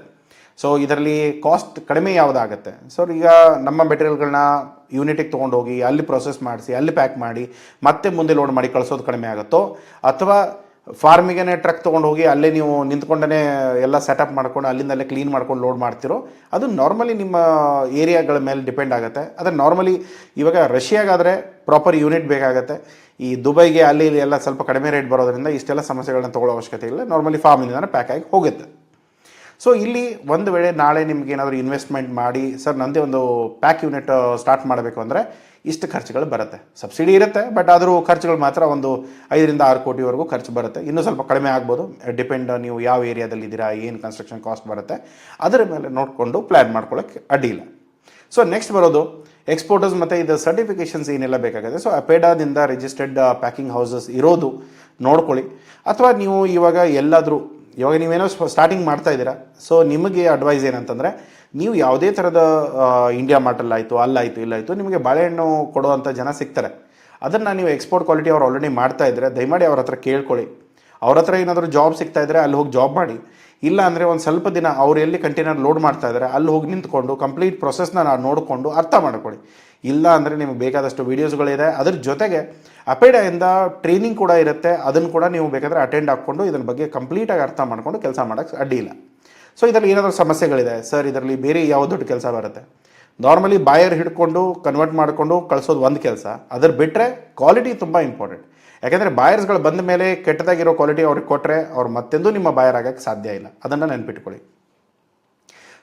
ಸೊ ಇದರಲ್ಲಿ ಕಾಸ್ಟ್ ಕಡಿಮೆ ಯಾವುದಾಗುತ್ತೆ? ಸೊ ಈಗ ನಮ್ಮ ಮೆಟೀರಿಯಲ್ಗಳನ್ನ ಯೂನಿಟಿಗೆ ತೊಗೊಂಡೋಗಿ ಅಲ್ಲಿ ಪ್ರೊಸೆಸ್ ಮಾಡಿಸಿ ಅಲ್ಲಿ ಪ್ಯಾಕ್ ಮಾಡಿ ಮತ್ತೆ ಮುಂದೆ ಲೋಡ್ ಮಾಡಿ ಕಳಿಸೋದು ಕಡಿಮೆ ಆಗುತ್ತೋ, ಅಥವಾ ಫಾರ್ಮಿಗೆ ಟ್ರಕ್ ತೊಗೊಂಡು ಹೋಗಿ ಅಲ್ಲೇ ನೀವು ನಿಂತ್ಕೊಂಡೇ ಎಲ್ಲ ಸೆಟಪ್ ಮಾಡ್ಕೊಂಡು ಅಲ್ಲಿಂದಲ್ಲೇ ಕ್ಲೀನ್ ಮಾಡ್ಕೊಂಡು ಲೋಡ್ ಮಾಡ್ತಿರೋ, ಅದು ನಾರ್ಮಲಿ ನಿಮ್ಮ ಏರಿಯಾಗಳ ಮೇಲೆ ಡಿಪೆಂಡ್ ಆಗುತ್ತೆ. ಆದರೆ ನಾರ್ಮಲಿ ಇವಾಗ ರಷ್ಯಾಗಾದರೆ ಪ್ರಾಪರ್ ಯೂನಿಟ್ ಬೇಕಾಗುತ್ತೆ. ಈ ದುಬೈಗೆ ಅಲ್ಲಿ ಇಲ್ಲಿ ಎಲ್ಲ ಸ್ವಲ್ಪ ಕಡಿಮೆ ರೇಟ್ ಬರೋದ್ರಿಂದ ಇಷ್ಟೆಲ್ಲ ಸಮಸ್ಯೆಗಳನ್ನ ತೊಗೊಳ್ಳೋ ಅವಶ್ಯಕತೆ ಇಲ್ಲ. ನಾರ್ಮಲಿ ಫಾರ್ಮಿಂದ ಪ್ಯಾಕ್ ಆಗಿ ಹೋಗುತ್ತೆ. ಸೊ ಇಲ್ಲಿ ಒಂದು ವೇಳೆ ನಾಳೆ ನಿಮ್ಗೆ ಏನಾದರೂ ಇನ್ವೆಸ್ಟ್ಮೆಂಟ್ ಮಾಡಿ, ಸರ್ ನಂದೇ ಒಂದು ಪ್ಯಾಕ್ ಯೂನಿಟ್ ಸ್ಟಾರ್ಟ್ ಮಾಡಬೇಕು ಅಂದರೆ ಇಷ್ಟು ಖರ್ಚುಗಳು ಬರುತ್ತೆ. ಸಬ್ಸಿಡಿ ಇರುತ್ತೆ, ಬಟ್ ಆದರೂ ಖರ್ಚುಗಳು ಮಾತ್ರ ಒಂದು 5 ರಿಂದ 6 ಕೋಟಿವರೆಗೂ ಖರ್ಚು ಬರುತ್ತೆ. ಇನ್ನೂ ಸ್ವಲ್ಪ ಕಡಿಮೆ ಆಗ್ಬೋದು, ಡಿಪೆಂಡ್ ನೀವು ಯಾವ ಏರಿಯಾದಲ್ಲಿದ್ದೀರಾ, ಏನು ಕನ್ಸ್ಟ್ರಕ್ಷನ್ ಕಾಸ್ಟ್ ಬರುತ್ತೆ ಅದರ ಮೇಲೆ ನೋಡಿಕೊಂಡು ಪ್ಲ್ಯಾನ್ ಮಾಡ್ಕೊಳ್ಳೋಕ್ಕೆ ಅಡ್ಡಿಲ್ಲ. ಸೊ ನೆಕ್ಸ್ಟ್ ಬರೋದು ಎಕ್ಸ್ಪೋರ್ಟರ್ಸ್ ಮತ್ತು ಇದು ಸರ್ಟಿಫಿಕೇಷನ್ಸ್ ಏನೆಲ್ಲ ಬೇಕಾಗುತ್ತೆ. ಸೊ ಅಪೆಡಾದಿಂದ ರಿಜಿಸ್ಟರ್ಡ್ ಪ್ಯಾಕಿಂಗ್ ಹೌಸಸ್ ಇರೋದು ನೋಡ್ಕೊಳ್ಳಿ. ಅಥವಾ ನೀವು ಇವಾಗ ನೀವೇನೋ ಸ್ಟಾರ್ಟಿಂಗ್ ಮಾಡ್ತಾ ಇದ್ದೀರಾ, ಸೊ ನಿಮಗೆ ಅಡ್ವೈಸ್ ಏನಂತಂದರೆ, ನೀವು ಯಾವುದೇ ಥರದ ಇಂಡಿಯಾ ಮಾರ್ಟಲ್ಲಾಯಿತು, ಅಲ್ಲಾಯಿತು, ಇಲ್ಲಾಯಿತು, ನಿಮಗೆ ಬಾಳೆಹಣ್ಣು ಕೊಡುವಂಥ ಜನ ಸಿಗ್ತಾರೆ. ಅದನ್ನು ನೀವು ಎಕ್ಸ್ಪೋರ್ಟ್ ಕ್ವಾಲಿಟಿ ಅವ್ರು ಆಲ್ರೆಡಿ ಮಾಡ್ತಾ ಇದ್ದರೆ ದಯಮಾಡಿ ಅವ್ರ ಹತ್ರ ಕೇಳ್ಕೊಳ್ಳಿ. ಅವ್ರ ಹತ್ರ ಏನಾದರೂ ಜಾಬ್ ಸಿಗ್ತಾ ಇದ್ದರೆ ಅಲ್ಲಿ ಹೋಗಿ ಜಾಬ್ ಮಾಡಿ. ಇಲ್ಲ ಅಂದರೆ ಒಂದು ಸ್ವಲ್ಪ ದಿನ ಅವ್ರು ಎಲ್ಲಿ ಕಂಟೈನರ್ ಲೋಡ್ ಮಾಡ್ತಾ ಇದ್ದಾರೆ ಅಲ್ಲಿ ಹೋಗಿ ನಿಂತ್ಕೊಂಡು ಕಂಪ್ಲೀಟ್ ಪ್ರೊಸೆಸ್ನ ನೋಡಿಕೊಂಡು ಅರ್ಥ ಮಾಡ್ಕೊಳ್ಳಿ. ಇಲ್ಲ ಅಂದರೆ ನಿಮಗೆ ಬೇಕಾದಷ್ಟು ವೀಡಿಯೋಸ್ಗಳಿದೆ. ಅದ್ರ ಜೊತೆಗೆ ಅಪೆಡಾಯಿಂದ ಟ್ರೈನಿಂಗ್ ಕೂಡ ಇರುತ್ತೆ, ಅದನ್ನು ಕೂಡ ನೀವು ಬೇಕಾದರೆ ಅಟೆಂಡ್ ಹಾಕ್ಕೊಂಡು ಇದ್ರ ಬಗ್ಗೆ ಕಂಪ್ಲೀಟಾಗಿ ಅರ್ಥ ಮಾಡ್ಕೊಂಡು ಕೆಲಸ ಮಾಡೋಕ್ಕೆ ಅಡ್ಡಿ ಇಲ್ಲ. ಸೊ ಇದರಲ್ಲಿ ಏನಾದರೂ ಸಮಸ್ಯೆಗಳಿದೆ ಸರ್, ಇದರಲ್ಲಿ ಬೇರೆ ಯಾವ ದೊಡ್ಡ ಕೆಲಸ ಬರುತ್ತೆ? ನಾರ್ಮಲಿ ಬಾಯರ್ ಹಿಡ್ಕೊಂಡು ಕನ್ವರ್ಟ್ ಮಾಡಿಕೊಂಡು ಕಳಿಸೋದು ಒಂದು ಕೆಲಸ. ಅದ್ರ ಬಿಟ್ಟರೆ ಕ್ವಾಲಿಟಿ ತುಂಬ ಇಂಪಾರ್ಟೆಂಟ್. ಯಾಕೆಂದರೆ ಬಾಯರ್ಸ್ಗಳು ಬಂದ ಮೇಲೆ ಕೆಟ್ಟದಾಗಿರೋ ಕ್ವಾಲಿಟಿ ಅವ್ರಿಗೆ ಕೊಟ್ಟರೆ ಅವ್ರು ಮತ್ತೆಂದೂ ನಿಮ್ಮ ಬಾಯರ್ ಆಗೋಕ್ಕೆ ಸಾಧ್ಯ ಇಲ್ಲ. ಅದನ್ನು ನೆನ್ಪಿಟ್ಕೊಳ್ಳಿ.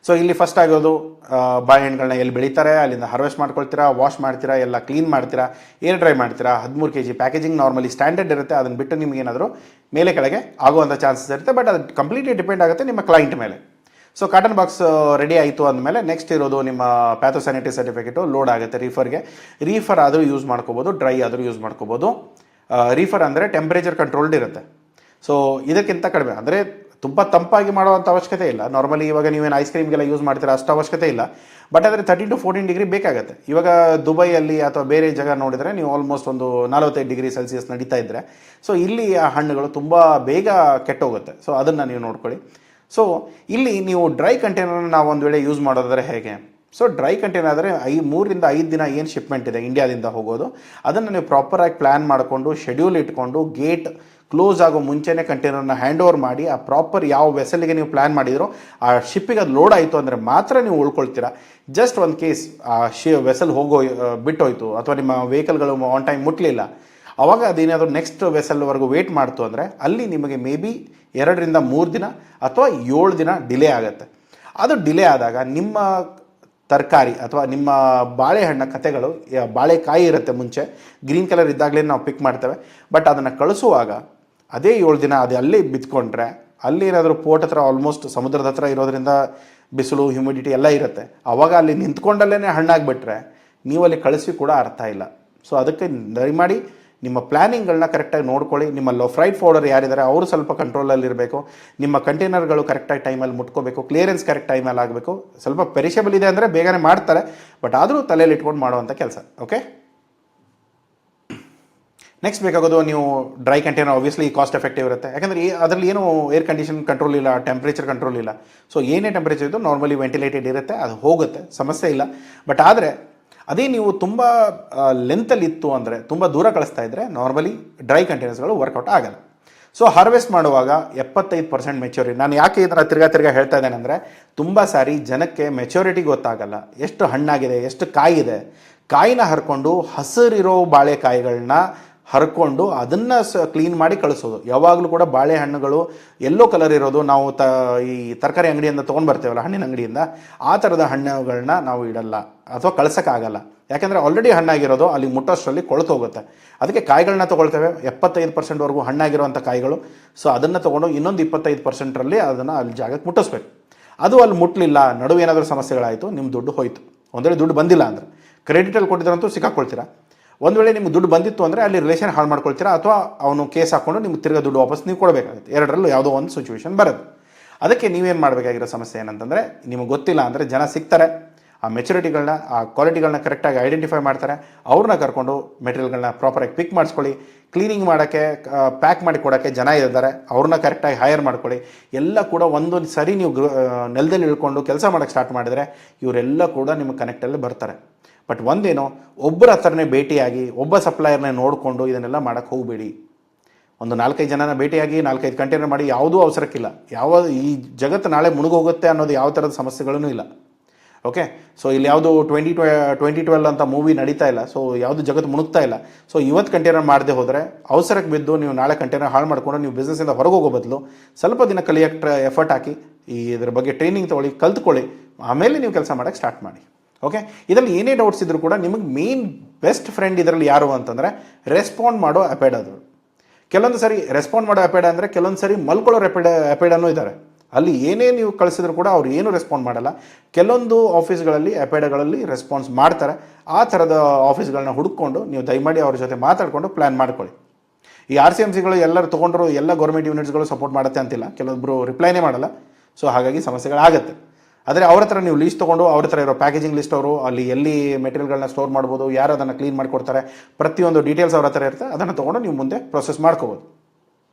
ಸೊ ಇಲ್ಲಿ ಫಸ್ಟ್ ಆಗೋದು ಬಾಳೆಹಣ್ಣುಗಳನ್ನ ಎಲ್ಲಿ ಬೆಳೀತಾರೆ ಅಲ್ಲಿಂದ ಹಾರ್ವೆಸ್ಟ್ ಮಾಡ್ಕೊಳ್ತೀರಾ, ವಾಶ್ ಮಾಡ್ತೀರಾ, ಎಲ್ಲ ಕ್ಲೀನ್ ಮಾಡ್ತೀರಾ, ಏರ್ ಡ್ರೈ ಮಾಡ್ತೀರಾ. 13 kg ಪ್ಯಾಕೇಜಿಂಗ್ ನಾರ್ಮಲಿ ಸ್ಟ್ಯಾಂಡರ್ಡ್ ಇರುತ್ತೆ. ಅದನ್ನು ಬಿಟ್ಟು ನಿಮ್ಗೆ ಏನಾದರೂ ಮೇಲೆ ಕೆಳಗೆ ಆಗುವಂಥ ಚಾನ್ಸಸ್ ಇರುತ್ತೆ, ಬಟ್ ಅದು ಕಂಪ್ಲೀಟ್ಲಿ ಡಿಪೆಂಡ್ ಆಗುತ್ತೆ ನಿಮ್ಮ ಕ್ಲೈಂಟ್ ಮೇಲೆ. ಸೊ ಕಾಟನ್ ಬಾಕ್ಸ್ ರೆಡಿ ಆಯಿತು ಅಂದಮೇಲೆ ನೆಕ್ಸ್ಟ್ ಇರೋದು ನಿಮ್ಮ ಪ್ಯಾಥೋಸ್ಯಾನಿಟಿ ಸರ್ಟಿಫಿಕೇಟು ಲೋಡ್ ಆಗುತ್ತೆ ರೀಫರ್ಗೆ. ರೀಫರ್ ಆದರೂ ಯೂಸ್ ಮಾಡ್ಕೋಬೋದು, ಡ್ರೈ ಆದರೂ ಯೂಸ್ ಮಾಡ್ಕೋಬೋದು. ರೀಫರ್ ಅಂದರೆ ಟೆಂಪ್ರೇಚರ್ ಕಂಟ್ರೋಲ್ಡ್ ಇರುತ್ತೆ. ಸೊ ಇದಕ್ಕಿಂತ ಕಡಿಮೆ ಅಂದರೆ ತುಂಬ ತಂಪಾಗಿ ಮಾಡುವಂಥ ಅವಶ್ಯಕತೆ ಇಲ್ಲ. ನಾರ್ಮಲಿ ಇವಾಗ ನೀವೇನು ಐಸ್ ಕ್ರೀಮ್ಗೆಲ್ಲ ಯೂಸ್ ಮಾಡ್ತೀರಾ ಅಷ್ಟು ಅವಶ್ಯಕತೆ ಇಲ್ಲ, ಬಟ್ ಆದರೆ 13 to 14 ಡಿಗ್ರಿ ಬೇಕಾಗುತ್ತೆ. ಇವಾಗ ದುಬೈಯಲ್ಲಿ ಅಥವಾ ಬೇರೆ ಜಾಗ ನೋಡಿದರೆ ನೀವು ಆಲ್ಮೋಸ್ಟ್ ಒಂದು 45 ಡಿಗ್ರಿ ಸೆಲ್ಸಿಯಸ್ ನಡೀತಾ ಇದ್ದರೆ, ಸೊ ಇಲ್ಲಿ ಆ ಹಣ್ಣುಗಳು ತುಂಬ ಬೇಗ ಕೆಟ್ಟೋಗುತ್ತೆ. ಸೊ ಅದನ್ನು ನೀವು ನೋಡ್ಕೊಳ್ಳಿ. ಸೊ ಇಲ್ಲಿ ನೀವು ಡ್ರೈ ಕಂಟೈನರ್ನ ನಾವು ಒಂದು ವೇಳೆ ಯೂಸ್ ಮಾಡೋದಾದರೆ ಹೇಗೆ? ಸೊ ಡ್ರೈ ಕಂಟೈನರ್ ಆದರೆ 3 ರಿಂದ 5 ದಿನ ಏನು ಶಿಪ್ಮೆಂಟ್ ಇದೆ ಇಂಡಿಯಾದಿಂದ ಹೋಗೋದು, ಅದನ್ನು ನೀವು ಪ್ರಾಪರಾಗಿ ಪ್ಲ್ಯಾನ್ ಮಾಡಿಕೊಂಡು ಶೆಡ್ಯೂಲ್ ಇಟ್ಕೊಂಡು ಗೇಟ್ ಕ್ಲೋಸ್ ಆಗೋ ಮುಂಚೆನೇ ಕಂಟೈನರ್ನ ಹ್ಯಾಂಡ್ ಓವರ್ ಮಾಡಿ ಆ ಪ್ರಾಪರ್ ಯಾವ ವೆಸಲ್ಗೆ ನೀವು ಪ್ಲ್ಯಾನ್ ಮಾಡಿದಿರೋ ಆ ಶಿಪ್ಪಿಗೆ ಅದು ಲೋಡ್ ಆಯಿತು ಅಂದರೆ ಮಾತ್ರ ನೀವು ಉಳ್ಕೊಳ್ತೀರಾ. ಜಸ್ಟ್ ಒಂದು ಕೇಸ್ ಆ ವೆಸಲ್ ಬಿಟ್ಟೋಯ್ತು ಅಥವಾ ನಿಮ್ಮ ವೆಹಿಕಲ್ಗಳು ಆನ್ ಟೈಮ್ ಮುಟ್ಟಲಿಲ್ಲ, ಆವಾಗ ಅದೇನಾದರೂ ನೆಕ್ಸ್ಟ್ ವೆಸಲ್ವರೆಗೂ ವೇಟ್ ಮಾಡ್ತು ಅಂದರೆ ಅಲ್ಲಿ ನಿಮಗೆ ಮೇ ಬಿ 2 ರಿಂದ 3 ದಿನ ಅಥವಾ 7 ದಿನ ಡಿಲೇ ಆಗುತ್ತೆ. ಅದು ಡಿಲೇ ಆದಾಗ ನಿಮ್ಮ ತರಕಾರಿ ಅಥವಾ ನಿಮ್ಮ ಬಾಳೆಹಣ್ಣ ಕತೆಗಳು, ಬಾಳೆಕಾಯಿ ಇರುತ್ತೆ ಮುಂಚೆ ಗ್ರೀನ್ ಕಲರ್ ಇದ್ದಾಗಲೇ ನಾವು ಪಿಕ್ ಮಾಡ್ತೇವೆ, ಬಟ್ ಅದನ್ನು ಕಳಿಸುವಾಗ ಅದೇ 7 ದಿನ ಅದು ಅಲ್ಲೇ ಬಿತ್ಕೊಂಡ್ರೆ ಅಲ್ಲಿ ಏನಾದರೂ ಪೋರ್ಟ್ ಹತ್ರ ಆಲ್ಮೋಸ್ಟ್ ಸಮುದ್ರದ ಹತ್ರ ಇರೋದ್ರಿಂದ ಬಿಸಿಲು ಹ್ಯುಮಿಡಿಟಿ ಎಲ್ಲ ಇರುತ್ತೆ, ಆವಾಗ ಅಲ್ಲಿ ನಿಂತ್ಕೊಂಡಲ್ಲೇ ಹಣ್ಣಾಗಿಬಿಟ್ರೆ ನೀವು ಅಲ್ಲಿ ಕಳಿಸಿ ಕೂಡ ಅರ್ಥ ಇಲ್ಲ. ಸೊ ಅದಕ್ಕೆ ದಯಮಾಡಿ ನಿಮ್ಮ ಪ್ಲ್ಯಾನಿಂಗ್ಗಳನ್ನ ಕರೆಕ್ಟಾಗಿ ನೋಡ್ಕೊಳ್ಳಿ. ನಿಮ್ಮ ಫ್ರೈಟ್ ಫೋರ್ಡರ್ ಯಾರಿದ್ದಾರೆ ಅವರು ಸ್ವಲ್ಪ ಕಂಟ್ರೋಲಲ್ಲಿ ಇರಬೇಕು. ನಿಮ್ಮ ಕಂಟೈನರ್ಗಳು ಕರೆಕ್ಟಾಗಿ ಟೈಮಲ್ಲಿ ಮುಟ್ಕೋಬೇಕು, ಕ್ಲಿಯರೆನ್ಸ್ ಕರೆಕ್ಟ್ ಟೈಮಲ್ಲಿ ಆಗಬೇಕು. ಸ್ವಲ್ಪ ಪೆರಿಷಬಲ್ ಇದೆ ಅಂದರೆ ಬೇಗನೆ ಮಾಡ್ತಾರೆ, ಬಟ್ ಆದರೂ ತಲೆಯಲ್ಲಿ ಇಟ್ಕೊಂಡು ಮಾಡುವಂಥ ಕೆಲಸ. ಓಕೆ, ನೆಕ್ಸ್ಟ್ ಬೇಕಾಗೋದು ನೀವು dry container. Obviously cost effective ಇರುತ್ತೆ, ಯಾಕಂದರೆ ಅದರಲ್ಲಿ ಏನು ಏರ್ ಕಂಡೀಷನ್ ಕಂಟ್ರೋಲ್ ಇಲ್ಲ, ಟೆಂಪ್ರೇಚರ್ ಕಂಟ್ರೋಲ್ ಇಲ್ಲ. ಸೊ ಏನೇ ಟೆಂಪ್ರೇಚರ್ ಇದ್ದು ನಾರ್ಮಲಿ ವೆಂಟಿಲೇಟೆಡ್ ಇರುತ್ತೆ, ಅದು ಹೋಗುತ್ತೆ, ಸಮಸ್ಯೆ ಇಲ್ಲ. ಬಟ್ ಆದರೆ ಅದೇ ನೀವು ತುಂಬ ಲೆಂತಲ್ಲಿ ಇತ್ತು ಅಂದರೆ, ತುಂಬ ದೂರ ಕಳಿಸ್ತಾ ಇದ್ದರೆ ನಾರ್ಮಲಿ ಡ್ರೈ ಕಂಟೈನರ್ಸ್ಗಳು ವರ್ಕೌಟ್ ಆಗಲ್ಲ. ಸೊ ಹಾರ್ವೆಸ್ಟ್ ಮಾಡುವಾಗ 75% ಮೆಚ್ಯೂರಿಟಿ. ನಾನು ಯಾಕೆ ಈ ಥರ ತಿರ್ಗಾ ಹೇಳ್ತಾ ಇದ್ದೇನೆ ಅಂದರೆ, ತುಂಬ ಸಾರಿ ಜನಕ್ಕೆ ಮೆಚ್ಯೂರಿಟಿ ಗೊತ್ತಾಗಲ್ಲ, ಎಷ್ಟು ಹಣ್ಣಾಗಿದೆ, ಎಷ್ಟು ಕಾಯಿ ಇದೆ. ಕಾಯಿನ ಹರ್ಕೊಂಡು ಹಸಿರಿರೋ ಬಾಳೆಕಾಯಿಗಳನ್ನ ಹರ್ಕೊಂಡು ಅದನ್ನು ಕ್ಲೀನ್ ಮಾಡಿ ಕಳಿಸೋದು. ಯಾವಾಗಲೂ ಕೂಡ ಬಾಳೆಹಣ್ಣುಗಳು ಯೆಲ್ಲೋ ಕಲರ್ ಇರೋದು ನಾವು ಈ ತರಕಾರಿ ಅಂಗಡಿಯಿಂದ ತೊಗೊಂಡು ಬರ್ತೇವಲ್ಲ, ಹಣ್ಣಿನ ಅಂಗಡಿಯಿಂದ, ಆ ಥರದ ಹಣ್ಣುಗಳನ್ನ ನಾವು ಇಡಲ್ಲ ಅಥವಾ ಕಳ್ಸೋಕ್ಕಾಗಲ್ಲ. ಯಾಕೆಂದರೆ ಆಲ್ರೆಡಿ ಹಣ್ಣಾಗಿರೋದು ಅಲ್ಲಿ ಮುಟ್ಟೋಷ್ಟರಲ್ಲಿ ಕೊಳ್ತೋಗುತ್ತೆ. ಅದಕ್ಕೆ ಕಾಯಿಗಳನ್ನ ತೊಗೊಳ್ತೇವೆ, 75%ವರೆಗೂ ಹಣ್ಣಾಗಿರೋವಂಥ ಕಾಯಿಗಳು. ಸೊ ಅದನ್ನು ತೊಗೊಂಡು ಇನ್ನೊಂದು 25%ರಲ್ಲಿ ಅದನ್ನು ಅಲ್ಲಿ ಜಾಗಕ್ಕೆ ಮುಟ್ಟಿಸ್ಬೇಕು. ಅದು ಅಲ್ಲಿ ಮುಟ್ಟಲಿಲ್ಲ, ನಡುವೆ ಏನಾದರೂ ಸಮಸ್ಯೆಗಳಾಯಿತು, ನಿಮ್ಮ ದುಡ್ಡು ಹೋಯಿತು. ಒಂದು ವೇಳೆ ದುಡ್ಡು ಬಂದಿಲ್ಲ ಅಂದರೆ ಕ್ರೆಡಿಟಲ್ಲಿ ಕೊಟ್ಟಿದ್ರಂತೂ ಸಿಕ್ಕಾಕೊಳ್ತೀರಾ. ಒಂದು ವೇಳೆ ನಿಮ್ಗೆ ದುಡ್ಡು ಬಂದಿತ್ತು ಅಂದರೆ ಅಲ್ಲಿ ರಿಲೇಷನ್ ಹಾಳು ಮಾಡ್ಕೊಳ್ತೀರಾ, ಅಥವಾ ಅವನು ಕೇಸ್ ಹಾಕ್ಕೊಂಡು ನಿಮ್ಗೆ ತಿರ್ಗಾ ದುಡ್ಡು ವಾಪಸ್ ನೀವು ಕೊಡಬೇಕಾಗುತ್ತೆ. ಎರಡರಲ್ಲೂ ಯಾವುದೋ ಒಂದು ಸಿಚುವೇಶನ್ ಬರುತ್ತೆ. ಅದಕ್ಕೆ ನೀವೇನು ಮಾಡಬೇಕಾಗಿರೋ ಸಮಸ್ಯೆ ಏನಂತಂದರೆ, ನಿಮಗೆ ಗೊತ್ತಿಲ್ಲ ಅಂದರೆ ಜನ ಸಿಗ್ತಾರೆ, ಆ ಮೆಚುರಿಟಿಗಳನ್ನ, ಆ ಕ್ವಾಲಿಟಿಗಳನ್ನ ಕರೆಕ್ಟಾಗಿ ಐಡೆಂಟಿಫೈ ಮಾಡ್ತಾರೆ. ಅವ್ರನ್ನ ಕರ್ಕೊಂಡು ಮೆಟೀರಿಯಲ್ಗಳನ್ನ ಪ್ರಾಪರಾಗಿ ಪಿಕ್ ಮಾಡಿಸ್ಕೊಳ್ಳಿ. ಕ್ಲೀನಿಂಗ್ ಮಾಡೋಕ್ಕೆ, ಪ್ಯಾಕ್ ಮಾಡಿ ಕೊಡೋಕ್ಕೆ ಜನ ಇದ್ದಾರೆ, ಅವ್ರನ್ನ ಕರೆಕ್ಟಾಗಿ ಹೈಯರ್ ಮಾಡ್ಕೊಳ್ಳಿ. ಎಲ್ಲ ಕೂಡ ಒಂದೊಂದು ಸರಿ ನೀವು ನೆಲದಲ್ಲಿ ಇಳ್ಕೊಂಡು ಕೆಲಸ ಮಾಡೋಕ್ಕೆ ಸ್ಟಾರ್ಟ್ ಮಾಡಿದರೆ ಇವರೆಲ್ಲ ಕೂಡ ನಿಮ್ಮ ಕನೆಕ್ಟಲ್ಲಿ ಬರ್ತಾರೆ. ಬಟ್ ಒಂದೇನೋ, ಒಬ್ಬರ ಹತ್ರನೇ ಭೇಟಿಯಾಗಿ ಒಬ್ಬ ಸಪ್ಲೈಯರ್ನೇ ನೋಡಿಕೊಂಡು ಇದನ್ನೆಲ್ಲ ಮಾಡೋಕ್ಕೆ ಹೋಗಬೇಡಿ. ಒಂದು 4-5 ಜನನ ಭೇಟಿಯಾಗಿ 4-5 ಕಂಟೈನರ್ ಮಾಡಿ ಯಾವುದೂ ಅವಸರಕ್ಕಿಲ್ಲ. ಈ ಜಗತ್ತು ನಾಳೆ ಮುಳುಗೋಗುತ್ತೆ ಅನ್ನೋದು ಯಾವ ಥರದ ಸಮಸ್ಯೆಗಳೂ ಇಲ್ಲ. ಓಕೆ, ಸೊ ಇಲ್ಲಿ ಯಾವುದು 2012 ಅಂತ ಮೂವಿ ನಡೀತಾ ಇಲ್ಲ. ಸೊ ಯಾವುದು ಜಗತ್ತು ಮುಳುಗ್ತಾ ಇಲ್ಲ. ಸೊ ಇವತ್ತು ಕಂಟೈನರ್ ಮಾಡದೆ ಹೋದರೆ ಅವಸರಕ್ಕೆ ಬಿದ್ದು ನೀವು ನಾಳೆ ಕಂಟೈನರ್ ಹಾಳು ಮಾಡ್ಕೊಂಡು ನೀವು ಬಿಸ್ನೆಸ್ಸಿಂದ ಹೊರಗೆ ಹೋಗೋ ಬದಲು ಸ್ವಲ್ಪ ದಿನ ಕಲಿಯೋಕ್ಕೆ ಎಫರ್ಟ್ ಹಾಕಿ, ಇದ್ರ ಬಗ್ಗೆ ಟ್ರೈನಿಂಗ್ ತೊಗೊಳ್ಳಿ, ಕಲ್ತ್ಕೊಳ್ಳಿ, ಆಮೇಲೆ ನೀವು ಕೆಲಸ ಮಾಡೋಕ್ಕೆ ಸ್ಟಾರ್ಟ್ ಮಾಡಿ. ಓಕೆ, ಇದರಲ್ಲಿ ಏನೇ ಡೌಟ್ಸ್ ಇದ್ದರೂ ಕೂಡ ನಿಮಗೆ ಮೇನ್ ಬೆಸ್ಟ್ ಫ್ರೆಂಡ್ ಇದರಲ್ಲಿ ಯಾರು ಅಂತಂದರೆ ರೆಸ್ಪಾಂಡ್ ಮಾಡೋ ಅಪೇಡಾದರು. ಕೆಲವೊಂದು ಸರಿ ರೆಸ್ಪಾಂಡ್ ಮಾಡೋ ಅಪೇಡ ಅಂದರೆ ಕೆಲವೊಂದು ಸರಿ ಮಲ್ಕೊಳ್ಳೋ ಅಪೇಡನೂ ಇದ್ದಾರೆ. ಅಲ್ಲಿ ಏನೇ ನೀವು ಕಳಿಸಿದ್ರು ಕೂಡ ಅವ್ರು ಏನೂ ರೆಸ್ಪಾಂಡ್ ಮಾಡಲ್ಲ. ಕೆಲವೊಂದು ಆಫೀಸ್ಗಳಲ್ಲಿ ಅಪೇಡಗಳಲ್ಲಿ ರೆಸ್ಪಾನ್ಸ್ ಮಾಡ್ತಾರೆ. ಆ ಥರದ ಆಫೀಸ್ಗಳನ್ನ ಹುಡುಕೊಂಡು ನೀವು ದಯಮಾಡಿ ಅವ್ರ ಜೊತೆ ಮಾತಾಡಿಕೊಂಡು ಪ್ಲ್ಯಾನ್ ಮಾಡ್ಕೊಳ್ಳಿ. ಈ RCMCಗಳು ಎಲ್ಲರೂ ತೊಗೊಂಡ್ರು ಎಲ್ಲ ಗೌರ್ಮೆಂಟ್ ಯೂನಿಟ್ಸ್ಗಳು ಸಪೋರ್ಟ್ ಮಾಡುತ್ತೆ ಅಂತಿಲ್ಲ, ಕೆಲವೊಬ್ಬರು ರಿಪ್ಲೈನೇ ಮಾಡಲ್ಲ. ಸೊ ಹಾಗಾಗಿ ಸಮಸ್ಯೆಗಳಾಗುತ್ತೆ. ಆದರೆ ಅವ್ರ ಹತ್ರ ನೀವು ಲೀಸ್ಟ್ ತೊಗೊಂಡು ಅವ್ರ ಹತ್ರ ಇರೋ ಪ್ಯಾಕೇಜಿಂಗ್ ಲಿಸ್ಟ್, ಅವರು ಅಲ್ಲಿ ಎಲ್ಲಿ ಮೆಟೀರಿಯಲ್ಗಳನ್ನ ಸ್ಟೋರ್ ಮಾಡ್ಬೋದು, ಯಾರು ಅದನ್ನು ಕ್ಲೀನ್ ಮಾಡಿಕೊಡ್ತಾರೆ, ಪ್ರತಿಯೊಂದು ಡೀಟೇಲ್ಸ್ ಅವ್ರ ಹತ್ರ ಇರುತ್ತೆ. ಅದನ್ನು ತೊಗೊಂಡು ನೀವು ಮುಂದೆ ಪ್ರೊಸೆಸ್ ಮಾಡ್ಕೋಬೋದು.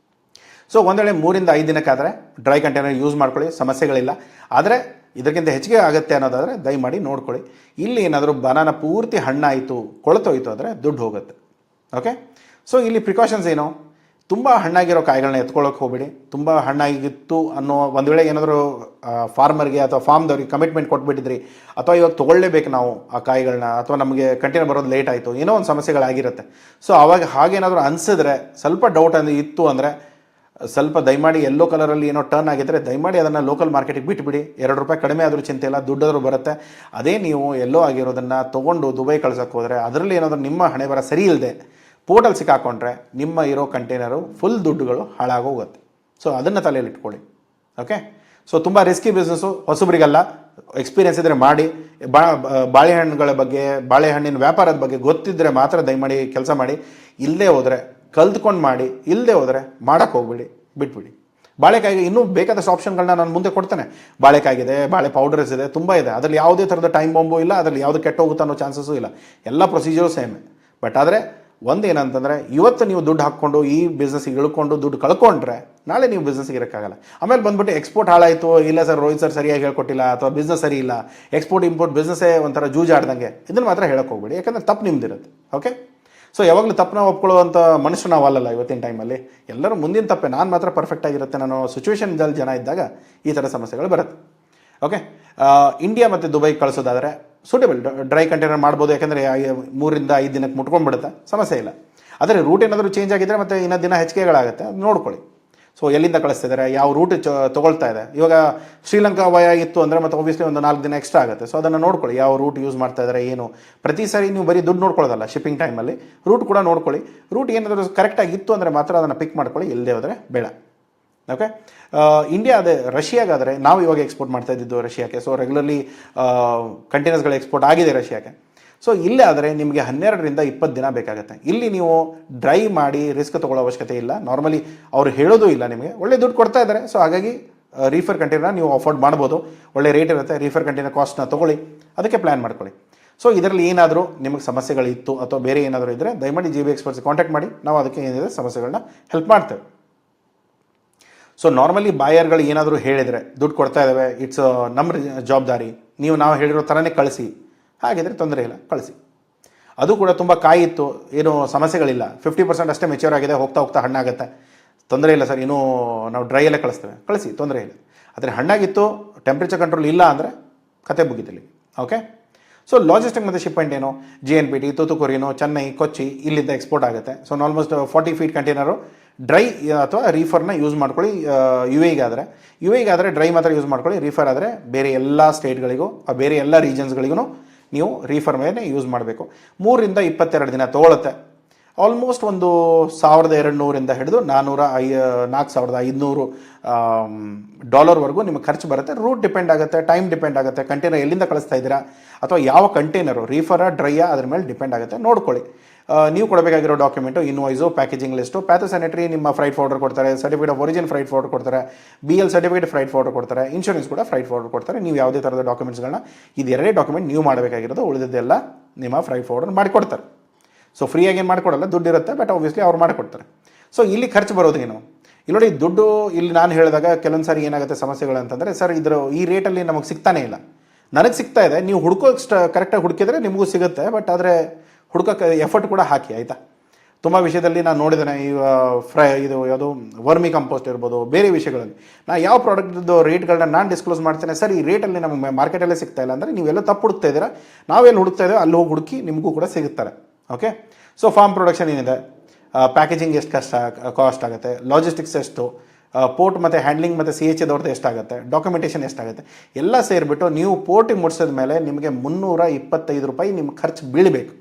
ಸೊ ಒಂದು ವೇಳೆ 3 ರಿಂದ 5 ದಿನಕ್ಕಾದರೆ ಡ್ರೈ ಕಂಟೈನರ್ ಯೂಸ್ ಮಾಡ್ಕೊಳ್ಳಿ, ಸಮಸ್ಯೆಗಳಿಲ್ಲ. ಆದರೆ ಇದಕ್ಕಿಂತ ಹೆಚ್ಚಿಗೆ ಆಗುತ್ತೆ ಅನ್ನೋದಾದರೆ ದಯಮಾಡಿ ನೋಡ್ಕೊಳ್ಳಿ. ಇಲ್ಲಿ ಏನಾದರೂ ಬನಾನ ಪೂರ್ತಿ ಹಣ್ಣಾಯಿತು, ಕೊಳ್ತೋಯ್ತು ಅಂದರೆ ದುಡ್ಡು ಹೋಗುತ್ತೆ. ಓಕೆ, ಸೊ ಇಲ್ಲಿ ಪ್ರಿಕಾಷನ್ಸ್ ಏನು? ತುಂಬ ಹಣ್ಣಾಗಿರೋ ಕಾಯಿಗಳನ್ನ ಎತ್ಕೊಳ್ಳೋಕೆ ಹೋಗಬೇಡಿ. ತುಂಬ ಹಣ್ಣಾಗಿತ್ತು ಅನ್ನೋ ಒಂದು ವೇಳೆ ಏನಾದರೂ ಫಾರ್ಮರ್ಗೆ ಅಥವಾ ಫಾರ್ಮ್ದವ್ರಿಗೆ ಕಮಿಟ್ಮೆಂಟ್ ಕೊಟ್ಬಿಟ್ಟಿದ್ರಿ, ಅಥವಾ ಇವಾಗ ತೊಗೊಳ್ಳೇಬೇಕು ನಾವು ಆ ಕಾಯಿಗಳನ್ನ, ಅಥವಾ ನಮಗೆ ಕಂಟೈನರ್ ಬರೋದು ಲೇಟ್ ಆಯಿತು, ಏನೋ ಒಂದು ಸಮಸ್ಯೆಗಳಾಗಿರುತ್ತೆ. ಸೊ ಆವಾಗ ಹಾಗೇನಾದರೂ ಅನಿಸಿದ್ರೆ, ಸ್ವಲ್ಪ ಡೌಟ್ ಇತ್ತು ಅಂದರೆ ಸ್ವಲ್ಪ ದಯಮಾಡಿ ಯೆಲ್ಲೋ ಕಲರಲ್ಲಿ ಏನೋ ಟರ್ನ್ ಆಗಿದ್ದರೆ ದಯಮಾಡಿ ಅದನ್ನು ಲೋಕಲ್ ಮಾರ್ಕೆಟಿಗೆ ಬಿಟ್ಬಿಡಿ. ₹2 ಕಡಿಮೆ ಆದರೂ ಚಿಂತೆ ಇಲ್ಲ, ದುಡ್ಡಾದರೂ ಬರುತ್ತೆ. ಅದೇ ನೀವು ಎಲ್ಲೋ ಆಗಿರೋದನ್ನು ತೊಗೊಂಡು ದುಬೈ ಕಳ್ಸೋಕ್ಕೆ ಹೋದರೆ, ಅದರಲ್ಲಿ ಏನಾದರೂ ನಿಮ್ಮ ಹಣೆ ಬರ ಸರಿ ಇಲ್ಲದೆ ಪೋರ್ಟಲ್ ಸಿಕ್ಕಾಕೊಂಡ್ರೆ ನಿಮ್ಮ ಇರೋ ಕಂಟೈನರು ಫುಲ್ ದುಡ್ಡುಗಳು ಹಾಳಾಗೋಗುತ್ತೆ. ಸೊ ಅದನ್ನು ತಲೆಯಲ್ಲಿ ಇಟ್ಕೊಳ್ಳಿ. ಓಕೆ, ಸೊ ತುಂಬ ರಿಸ್ಕಿ ಬಿಸ್ನೆಸ್ಸು, ಹೊಸಬ್ರಿಗಲ್ಲ. ಎಕ್ಸ್ಪೀರಿಯೆನ್ಸ್ ಇದ್ದರೆ ಮಾಡಿ. ಬಾಳೆಹಣ್ಣುಗಳ ಬಗ್ಗೆ, ಬಾಳೆಹಣ್ಣಿನ ವ್ಯಾಪಾರದ ಬಗ್ಗೆ ಗೊತ್ತಿದ್ದರೆ ಮಾತ್ರ ದಯಮಾಡಿ ಕೆಲಸ ಮಾಡಿ. ಇಲ್ಲದೆ ಹೋದರೆ ಕಲ್ತ್ಕೊಂಡು ಮಾಡಿ, ಇಲ್ಲದೆ ಹೋದರೆ ಮಾಡೋಕ್ಕೆ ಹೋಗ್ಬಿಡಿ, ಬಿಟ್ಬಿಡಿ. ಬಾಳೆಕಾಯಿಗೆ ಇನ್ನೂ ಬೇಕಾದಷ್ಟು ಆಪ್ಷನ್ಗಳನ್ನ ನಾನು ಮುಂದೆ ಕೊಡ್ತೇನೆ. ಬಾಳೆಕಾಯಿಗಿದೆ, ಬಾಳೆ ಪೌಡರ್ಸ್ ಇದೆ, ತುಂಬ ಇದೆ. ಅದರಲ್ಲಿ ಯಾವುದೇ ಥರದ ಟೈಮ್ ಬಾಂಬು ಇಲ್ಲ, ಅದರಲ್ಲಿ ಯಾವುದು ಕೆಟ್ಟೋಗುತ್ತೆ ಅನ್ನೋ ಚಾನ್ಸಸ್ಸು ಇಲ್ಲ. ಎಲ್ಲ ಪ್ರೊಸೀಜರು ಸೇಮೆ. ಬಟ್ ಆದರೆ ಒಂದೇನಂತಂದರೆ, ಇವತ್ತು ನೀವು ದುಡ್ಡು ಹಾಕ್ಕೊಂಡು ಈ ಬಿಸ್ನೆಸ್ಸಿಗೆ ಇಳ್ಕೊಂಡು ದುಡ್ಡು ಕಳ್ಕೊಂಡ್ರೆ ನಾಳೆ ನೀವು ಬಿಸ್ನೆಸ್ಸಿಗೆ ಇರೋಕ್ಕಾಗಲ್ಲ. ಆಮೇಲೆ ಬಂದ್ಬಿಟ್ಟು ಎಕ್ಸ್ಪೋರ್ಟ್ ಹಾಳಾಯಿತು, ಇಲ್ಲ ಸರ್ ರೋಹಿತ್ ಸರ್ ಸರಿಯಾಗಿ ಹೇಳ್ಕೊಟ್ಟಿಲ್ಲ, ಅಥವಾ ಬಿಸ್ನೆಸ್ ಸರಿ ಇಲ್ಲ, ಎಕ್ಸ್ಪೋರ್ಟ್ ಇಂಪೋರ್ಟ್ ಬಿಸ್ನೆಸ್ಸೇ ಒಂಥರ ಜೂಜಾಡ್ದಂಗೆ, ಇದನ್ನು ಮಾತ್ರ ಹೇಳೋಕ್ಕೆ ಹೋಗ್ಬೇಡಿ. ಯಾಕಂದರೆ ತಪ್ಪು ನಿಮ್ದಿರುತ್ತೆ. ಓಕೆ, ಸೊ ಯಾವಾಗಲೂ ತಪ್ಪನ್ನ ಒಪ್ಕೊಳ್ಳುವಂಥ ಮನುಷ್ಯರು ನಾವು ಅಲ್ಲಲ್ಲ ಇವತ್ತಿನ ಟೈಮಲ್ಲಿ. ಎಲ್ಲರೂ ಮುಂದಿನ ತಪ್ಪೆ, ನಾನು ಮಾತ್ರ ಪರ್ಫೆಕ್ಟ್ ಆಗಿರುತ್ತೆ ನಾನು ಸಿಚುವೇಶನ್ದಲ್ಲಿ ಜನ ಇದ್ದಾಗ ಈ ಥರ ಸಮಸ್ಯೆಗಳು ಬರುತ್ತೆ. ಓಕೆ, ಇಂಡಿಯಾ ಮತ್ತು ದುಬೈ ಕಳಿಸೋದಾದರೆ ಸೂಟೇಬಲ್ ಡ್ರೈ ಕಂಟೈನರ್ ಮಾಡ್ಬೋದು, ಯಾಕೆಂದರೆ 3-5 ದಿನಕ್ಕೆ ಮುಟ್ಕೊಂಡ್ಬಿಡುತ್ತೆ, ಸಮಸ್ಯೆ ಇಲ್ಲ. ಆದರೆ ರೂಟ್ ಏನಾದರೂ ಚೇಂಜ್ ಆಗಿದ್ದರೆ ಮತ್ತು ಇನ್ನೂ ದಿನ ಹೆಚ್ಚಿಗೆಗಳಾಗುತ್ತೆ, ಅದು ನೋಡ್ಕೊಳ್ಳಿ. ಸೊ ಎಲ್ಲಿಂದ ಕಳಿಸ್ತಿದ್ದಾರೆ, ಯಾವ ರೂಟ್ ತೊಗೊಳ್ತಾ ಇದೆ. ಇವಾಗ ಶ್ರೀಲಂಕಾ ವಯ ಇತ್ತು ಅಂದರೆ ಮತ್ತು ಒಬ್ವಿಯಸ್ಲಿ ಒಂದು 4 ದಿನ ಎಕ್ಸ್ಟ್ರಾ ಆಗುತ್ತೆ. ಸೊ ಅದನ್ನು ನೋಡ್ಕೊಳ್ಳಿ, ಯಾವ ರೂಟ್ ಯೂಸ್ ಮಾಡ್ತಾ ಇದ್ದಾರೆ ಏನು. ಪ್ರತಿ ಸಾರಿ ನೀವು ಬರೀ ದುಡ್ಡು ನೋಡ್ಕೊಳ್ಳೋದಲ್ಲ, ಶಿಪ್ಪಿಂಗ್ ಟೈಮಲ್ಲಿ ರೂಟ್ ಕೂಡ ನೋಡ್ಕೊಳ್ಳಿ. ರೂಟ್ ಏನಾದರೂ ಕರೆಕ್ಟಾಗಿ ಇತ್ತು ಅಂದರೆ ಮಾತ್ರ ಅದನ್ನು ಪಿಕ್ ಮಾಡ್ಕೊಳ್ಳಿ, ಇಲ್ಲದೆ ಹೋದರೆ ಬೇಡ. ಓಕೆ, ಇಂಡಿಯಾ ಅದೇ ರಷ್ಯಾಗಾದರೆ ನಾವು ಇವಾಗ ಎಕ್ಸ್ಪೋರ್ಟ್ ಮಾಡ್ತಾ ಇದ್ದಿದ್ದು ರಷ್ಯಾಕ್ಕೆ. ಸೊ ರೆಗ್ಯುಲರ್ಲಿ ಕಂಟೈನರ್ಸ್ಗಳು ಎಕ್ಸ್ಪೋರ್ಟ್ ಆಗಿದೆ ರಷ್ಯಾಕ್ಕೆ. ಸೊ ಇಲ್ಲೇ ಆದರೆ ನಿಮಗೆ 12ರಿಂದ 20 ದಿನ ಬೇಕಾಗುತ್ತೆ. ಇಲ್ಲಿ ನೀವು ಡ್ರೈ ಮಾಡಿ ರಿಸ್ಕ್ ತೊಗೊಳ್ಳೋ ಅವಶ್ಯಕತೆ ಇಲ್ಲ. ನಾರ್ಮಲಿ ಅವರು ಹೇಳೋದು ಇಲ್ಲ, ನಿಮಗೆ ಒಳ್ಳೆ ದುಡ್ಡು ಕೊಡ್ತಾ ಇದ್ದಾರೆ. ಸೊ ಹಾಗಾಗಿ ರೀಫರ್ ಕಂಟೈನರ್ ನೀವು ಅಫೋರ್ಡ್ ಮಾಡ್ಬೋದು, ಒಳ್ಳೆ ರೇಟ್ ಇರುತ್ತೆ. ರೀಫರ್ ಕಂಟೈನರ್ ಕಾಸ್ಟ್ನ ತೊಗೊಳ್ಳಿ, ಅದಕ್ಕೆ ಪ್ಲ್ಯಾನ್ ಮಾಡ್ಕೊಳ್ಳಿ. ಸೊ ಇದರಲ್ಲಿ ಏನಾದರೂ ನಿಮಗೆ ಸಮಸ್ಯೆಗಳಿತ್ತು ಅಥವಾ ಬೇರೆ ಏನಾದರೂ ಇದ್ದರೆ ದಯಮಾಡಿ GB ಎಕ್ಸ್ಪರ್ಟ್ಸ್ ಕಾಂಟ್ಯಾಕ್ಟ್ ಮಾಡಿ, ನಾವು ಅದಕ್ಕೆ ಏನಿದೆ ಸಮಸ್ಯೆಗಳನ್ನ ಹೆಲ್ಪ್ ಮಾಡ್ತೇವೆ. ಸೊ ನಾರ್ಮಲಿ ಬಾಯರ್ಗಳು ಏನಾದರೂ ಹೇಳಿದರೆ ದುಡ್ಡು ಕೊಡ್ತಾ ಇದ್ದಾವೆ, ಇಟ್ಸ್ ನಮ್ಮ ಜವಾಬ್ದಾರಿ, ನಾವು ಹೇಳಿರೋ ಥರನೇ ಕಳಿಸಿ, ಹಾಗಿದ್ರೆ ತೊಂದರೆ ಇಲ್ಲ, ಕಳಿಸಿ. ಅದು ಕೂಡ ತುಂಬ ಕಾಯಿತ್ತು, ಏನೂ ಸಮಸ್ಯೆಗಳಿಲ್ಲ, 50% ಅಷ್ಟೇ ಮೆಚ್ಯೂರ್ ಆಗಿದೆ, ಹೋಗ್ತಾ ಹೋಗ್ತಾ ಹಣ್ಣಾಗುತ್ತೆ, ತೊಂದರೆ ಇಲ್ಲ ಸರ್, ಇನ್ನೂ ನಾವು ಡ್ರೈಯಲ್ಲೇ ಕಳಿಸ್ತೇವೆ, ಕಳಿಸಿ, ತೊಂದರೆ ಇಲ್ಲ. ಆದರೆ ಹಣ್ಣಾಗಿತ್ತು, ಟೆಂಪ್ರೇಚರ್ ಕಂಟ್ರೋಲ್ ಇಲ್ಲ ಅಂದರೆ ಕತೆ ಮುಗಿತಿಲ್ಲಿ. ಓಕೆ, ಸೊ ಲಾಜಿಸ್ಟಿಕ್ ಮತ್ತು ಶಿಪ್ಮೆಂಟ್ ಏನು, JNPT, ತೂತುಕುರಿನೋ, ಚೆನ್ನೈ, ಕೊಚ್ಚಿ, ಇಲ್ಲಿಂದ ಎಕ್ಸ್ಪೋರ್ಟ್ ಆಗುತ್ತೆ. So almost 40 feet container dry ಅಥವಾ ರೀಫರ್ನ ಯೂಸ್ ಮಾಡ್ಕೊಳ್ಳಿ. UAE ಡ್ರೈ ಮಾತ್ರ ಯೂಸ್ ಮಾಡ್ಕೊಳ್ಳಿ. ರೀಫರ್ ಆದರೆ ಬೇರೆ ಎಲ್ಲ ಸ್ಟೇಟ್ಗಳಿಗೂ ಬೇರೆ ಎಲ್ಲ ರೀಜನ್ಸ್ಗಳಿಗೂ ನೀವು ರೀಫರ್ ಮೇಲೆ ಯೂಸ್ ಮಾಡಬೇಕು. 3ರಿಂದ 22 ದಿನ ತೊಗೊಳುತ್ತೆ. ಆಲ್ಮೋಸ್ಟ್ ಒಂದು $1,200 ಹಿಡಿದು $4,500 ಡಾಲರ್ವರೆಗೂ ನಿಮಗೆ ಖರ್ಚು ಬರುತ್ತೆ. ರೂಟ್ ಡಿಪೆಂಡ್ ಆಗುತ್ತೆ, ಟೈಮ್ ಡಿಪೆಂಡ್ ಆಗುತ್ತೆ, ಕಂಟೈನರ್ ಎಲ್ಲಿಂದ ಕಳಿಸ್ತಾ ಇದ್ದೀರಾ ಅಥವಾ ಯಾವ ಕಂಟೈನರು, ರೀಫರಾ ಡ್ರೈಯಾ, ಅದ್ರ ಮೇಲೆ ಡಿಪೆಂಡ್ ಆಗುತ್ತೆ, ನೋಡ್ಕೊಳ್ಳಿ. ನೀವು ಕೊಡಬೇಕಾಗಿರೋ ಡಾಕ್ಯುಮೆಂಟು, ಇನ್ವಾಯ್ಸು, ಪ್ಯಾಕೇಜಿಂಗ್ ಲಿಸ್ಟು, ಪ್ಯಾಥೋಸ್ಯಾನಿಟರಿ ನಿಮ್ಮ ಫ್ರೈಟ್ ಫಾರ್ವರ್ಡರ್ ಕೊಡ್ತಾರೆ, certificate of origin freight forwarder ಕೊಡ್ತಾರೆ, BL ಸರ್ಟಿಫಿಕೇಟ್ ಫ್ರೈಟ್ ಫಾರ್ವರ್ಡರ್ ಕೊಡ್ತಾರೆ, ಇನ್ಶೂರೆನ್ಸ್ ಕೂಡ ಫ್ರೈಟ್ ಫಾರ್ವರ್ಡರ್ ಕೊಡ್ತಾರೆ. ನೀವು ಯಾವುದೇ ಥರದ ಡಾಕ್ಯುಮೆಂಟ್ಸ್ಗಳನ್ನ, ಇದೆರಡೇ ಡಾಕ್ಯುಮೆಂಟ್ ನೀವು ಮಾಡಬೇಕಾಗಿರೋದು, ಉಳಿದಿದ್ದೆಲ್ಲ ನಿಮ್ಮ ಫ್ರೈಟ್ ಫಾರ್ವರ್ಡರ್ ಮಾಡಿಕೊಡ್ತಾರೆ. ಸೊ ಫ್ರೀಯಾಗಿ ಏನು ಮಾಡಿಕೊಡಲ್ಲ, ದುಡ್ಡು ಇರುತ್ತೆ, ಬಟ್ ಆಬ್ವಿಯಸ್ಲಿ ಅವ್ರು ಮಾಡಿಕೊಡ್ತಾರೆ. ಸೊ ಇಲ್ಲಿ ಖರ್ಚು ಬರೋದೇನು, ಇಲ್ಲಿ ನೋಡಿ ದುಡ್ಡು, ಇಲ್ಲಿ ನಾನು ಹೇಳಿದಾಗ ಕೆಲವೊಂದು ಸಾರಿ ಏನಾಗುತ್ತೆ ಸಮಸ್ಯೆಗಳು ಅಂತಂದರೆ, ಸರ್ ಈ ರೇಟಲ್ಲಿ ನಮಗೆ ಸಿಗ್ತಾನೇ ಇಲ್ಲ, ನನಗೆ ಸಿಗ್ತಾ ಇದೆ, ನೀವು ಕರೆಕ್ಟಾಗಿ ಹುಡುಕಿದ್ರೆ ನಿಮಗೂ ಸಿಗುತ್ತೆ, ಬಟ್ ಆದರೆ ಹುಡುಕೋಕ್ಕೆ ಎಫರ್ಟ್ ಕೂಡ ಹಾಕಿ, ಆಯಿತಾ. ತುಂಬ ವಿಷಯದಲ್ಲಿ ನಾನು ನೋಡಿದ್ದೇನೆ, ಇದು ಯಾವುದು ವರ್ಮಿ ಕಂಪೋಸ್ಟ್ ಇರ್ಬೋದು, ಬೇರೆ ವಿಷಯಗಳಲ್ಲಿ ಯಾವ ಪ್ರಾಡಕ್ಟ್ದು ರೇಟ್ಗಳನ್ನ ನಾನು ಡಿಸ್ಕ್ಲೋಸ್ ಮಾಡ್ತೇನೆ, ಸರ್ ಈ ರೇಟಲ್ಲಿ ನಮಗೆ ಮಾರ್ಕೆಟಲ್ಲೇ ಸಿಗ್ತಾ ಇಲ್ಲ ಅಂದರೆ ನೀವೆಲ್ಲ ತಪ್ಪು ಹುಡುಕ್ತಾ ಇದ್ದೀರಾ, ನಾವೆಲ್ಲಿ ಹುಡುಕ್ತಾ ಇದ್ದೇವೆ ಅಲ್ಲಿ ಹೋಗಿ ಹುಡುಕಿ ನಿಮಗೂ ಕೂಡ ಸಿಗುತ್ತಾರೆ. ಓಕೆ, ಸೊ ಫಾರ್ಮ್ ಪ್ರೊಡಕ್ಷನ್ ಏನಿದೆ, ಪ್ಯಾಕೇಜಿಂಗ್ ಎಷ್ಟು ಕಾಸ್ಟ್ ಆಗುತ್ತೆ, ಲಾಜಿಸ್ಟಿಕ್ಸ್ ಎಷ್ಟು, ಪೋರ್ಟ್ ಮತ್ತು ಹ್ಯಾಂಡ್ಲಿಂಗ್ ಮತ್ತು CHAದವ್ರದ್ದು ಎಷ್ಟಾಗುತ್ತೆ, ಡಾಕ್ಯುಮೆಂಟೇಷನ್ ಎಷ್ಟಾಗುತ್ತೆ, ಎಲ್ಲ ಸೇರಿಬಿಟ್ಟು ನೀವು ಪೋರ್ಟಿಗೆ ಮುಟ್ಸಿದ ಮೇಲೆ ನಿಮಗೆ $325 ನಿಮ್ಮ ಖರ್ಚು ಬೀಳಬೇಕು.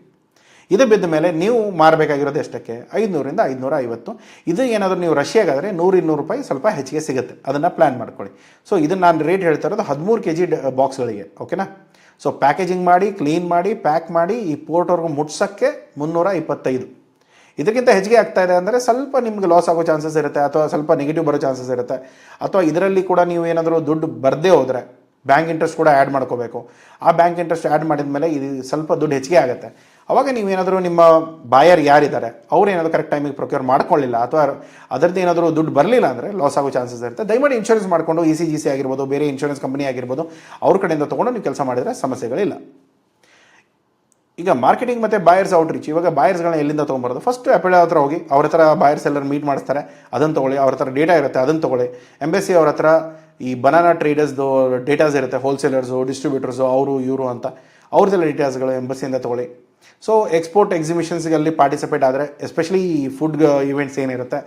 ಇದು ಬಿದ್ದ ಮೇಲೆ ನೀವು ಮಾರಬೇಕಾಗಿರೋದು ಎಷ್ಟಕ್ಕೆ, $500ರಿಂದ $550. ಇದು ಏನಾದರೂ ನೀವು ರಷ್ಯಾಗಾದರೆ $100-200 ಸ್ವಲ್ಪ ಹೆಚ್ಚಿಗೆ ಸಿಗುತ್ತೆ, ಅದನ್ನು ಪ್ಲ್ಯಾನ್ ಮಾಡ್ಕೊಳ್ಳಿ. ಸೊ ಇದನ್ನು ನಾನು ರೇಟ್ ಹೇಳ್ತಾ ಇರೋದು 13 kg ಬಾಕ್ಸ್ಗಳಿಗೆ. ಓಕೆನಾ, ಸೊ ಪ್ಯಾಕೇಜಿಂಗ್ ಮಾಡಿ, ಕ್ಲೀನ್ ಮಾಡಿ, ಪ್ಯಾಕ್ ಮಾಡಿ ಈ ಪೋರ್ಟ್ವರೆಗೂ ಮುಟ್ಸೋಕ್ಕೆ $325. ಇದಕ್ಕಿಂತ ಹೆಚ್ಚಿಗೆ ಆಗ್ತಾ ಇದೆ ಅಂದರೆ ಸ್ವಲ್ಪ ನಿಮಗೆ ಲಾಸ್ ಆಗೋ ಚಾನ್ಸಸ್ ಇರುತ್ತೆ, ಅಥವಾ ಸ್ವಲ್ಪ ನೆಗೆಟಿವ್ ಬರೋ ಚಾನ್ಸಸ್ ಇರುತ್ತೆ, ಅಥವಾ ಇದರಲ್ಲಿ ಕೂಡ ನೀವು ಏನಾದರೂ ದುಡ್ಡು ಬರದೇ ಹೋದರೆ ಬ್ಯಾಂಕ್ ಇಂಟ್ರೆಸ್ಟ್ ಕೂಡ ಆ್ಯಡ್ ಮಾಡ್ಕೋಬೇಕು. ಆ ಬ್ಯಾಂಕ್ ಇಂಟ್ರೆಸ್ಟ್ ಆ್ಯಡ್ ಮಾಡಿದ ಮೇಲೆ ಇದು ಸ್ವಲ್ಪ ದುಡ್ಡು ಹೆಚ್ಚಿಗೆ ಆಗುತ್ತೆ. ಅವಾಗ ನೀವೇನಾದರೂ ನಿಮ್ಮ ಬಾಯರ್ ಯಾರಿದ್ದಾರೆ ಅವ್ರು ಏನಾದರೂ ಕರೆಕ್ಟ್ ಟೈಮಿಗೆ ಪ್ರೊಕ್ಯೂರ್ ಮಾಡ್ಕೊಳ್ಳಿಲ್ಲ, ಅಥವಾ ಅದರದ್ದು ಏನಾದರೂ ದುಡ್ಡು ಬರಲಿಲ್ಲ ಅಂದರೆ ಲಾಸ್ ಆಗೋ ಚಾನ್ಸಸ್ ಇರುತ್ತೆ. ದಯಮಾಡಿ ಇನ್ಶೂರೆನ್ಸ್ ಮಾಡಿಕೊಂಡು ECGC ಆಗಿರ್ಬೋದು, ಬೇರೆ ಇನ್ಶೂರೆನ್ಸ್ ಕಂಪನಿ ಆಗಿರ್ಬೋದು, ಅವ್ರ ಕಡೆಯಿಂದ ತೊಗೊಂಡು ನೀವು ಕೆಲಸ ಮಾಡಿದರೆ ಸಮಸ್ಯೆಗಳಿಲ್ಲ. ಈಗ ಮಾರ್ಕೆಟಿಂಗ್ ಮತ್ತು ಬಾಯರ್ಸ್ ಔಟ್ರೀಚ್, ಇವಾಗ ಬಾಯರ್ಸ್ಗಳನ್ನ ಎಲ್ಲಿಂದ ತೊಗೊಂಬರೋದು, ಫಸ್ಟ್ ಅಪೆಲ್ ಹತ್ರ ಹೋಗಿ ಅವ್ರ ಹತ್ರ ಬಾಯರ್ಸ್ ಎಲ್ಲರೂ ಮೀಟ್ ಮಾಡಿಸ್ತಾರೆ, ಅದನ್ನು ತೊಗೊಳ್ಳಿ. ಅವ್ರ ಹತ್ರ ಡೇಟಾ ಇರುತ್ತೆ, ಅದನ್ನು ತೊಗೊಳ್ಳಿ. ಎಂಬೆಸಿ ಅವ್ರ ಹತ್ರ ಈ ಬನಾನಾ ಟ್ರೇಡರ್ಸ್ದು ಡೇಟಾಸ್ ಇರುತ್ತೆ, ಹೋಲ್ಸೇಲರ್ಸು, ಡಿಸ್ಟ್ರಿಬ್ಯೂಟರ್ಸು, ಅವರು ಇವರು ಅಂತ, ಅವ್ರದ್ದೆಲ್ಲ ಡೀಟೇಲ್ಸ್ಗಳು ಎಂಬಸಿಯಿಂದ ತೊಗೊಳ್ಳಿ. ಸೊ ಎಕ್ಸ್ಪೋರ್ಟ್ ಎಕ್ಸಿಬಿಷನ್ಸ್ಗೆ ಅಲ್ಲಿ ಪಾರ್ಟಿಸಿಪೇಟ್ ಆದರೆ, ಎಸ್ಪೆಷಲಿ ಈ ಫುಡ್ ಇವೆಂಟ್ಸ್ ಏನಿರುತ್ತೆ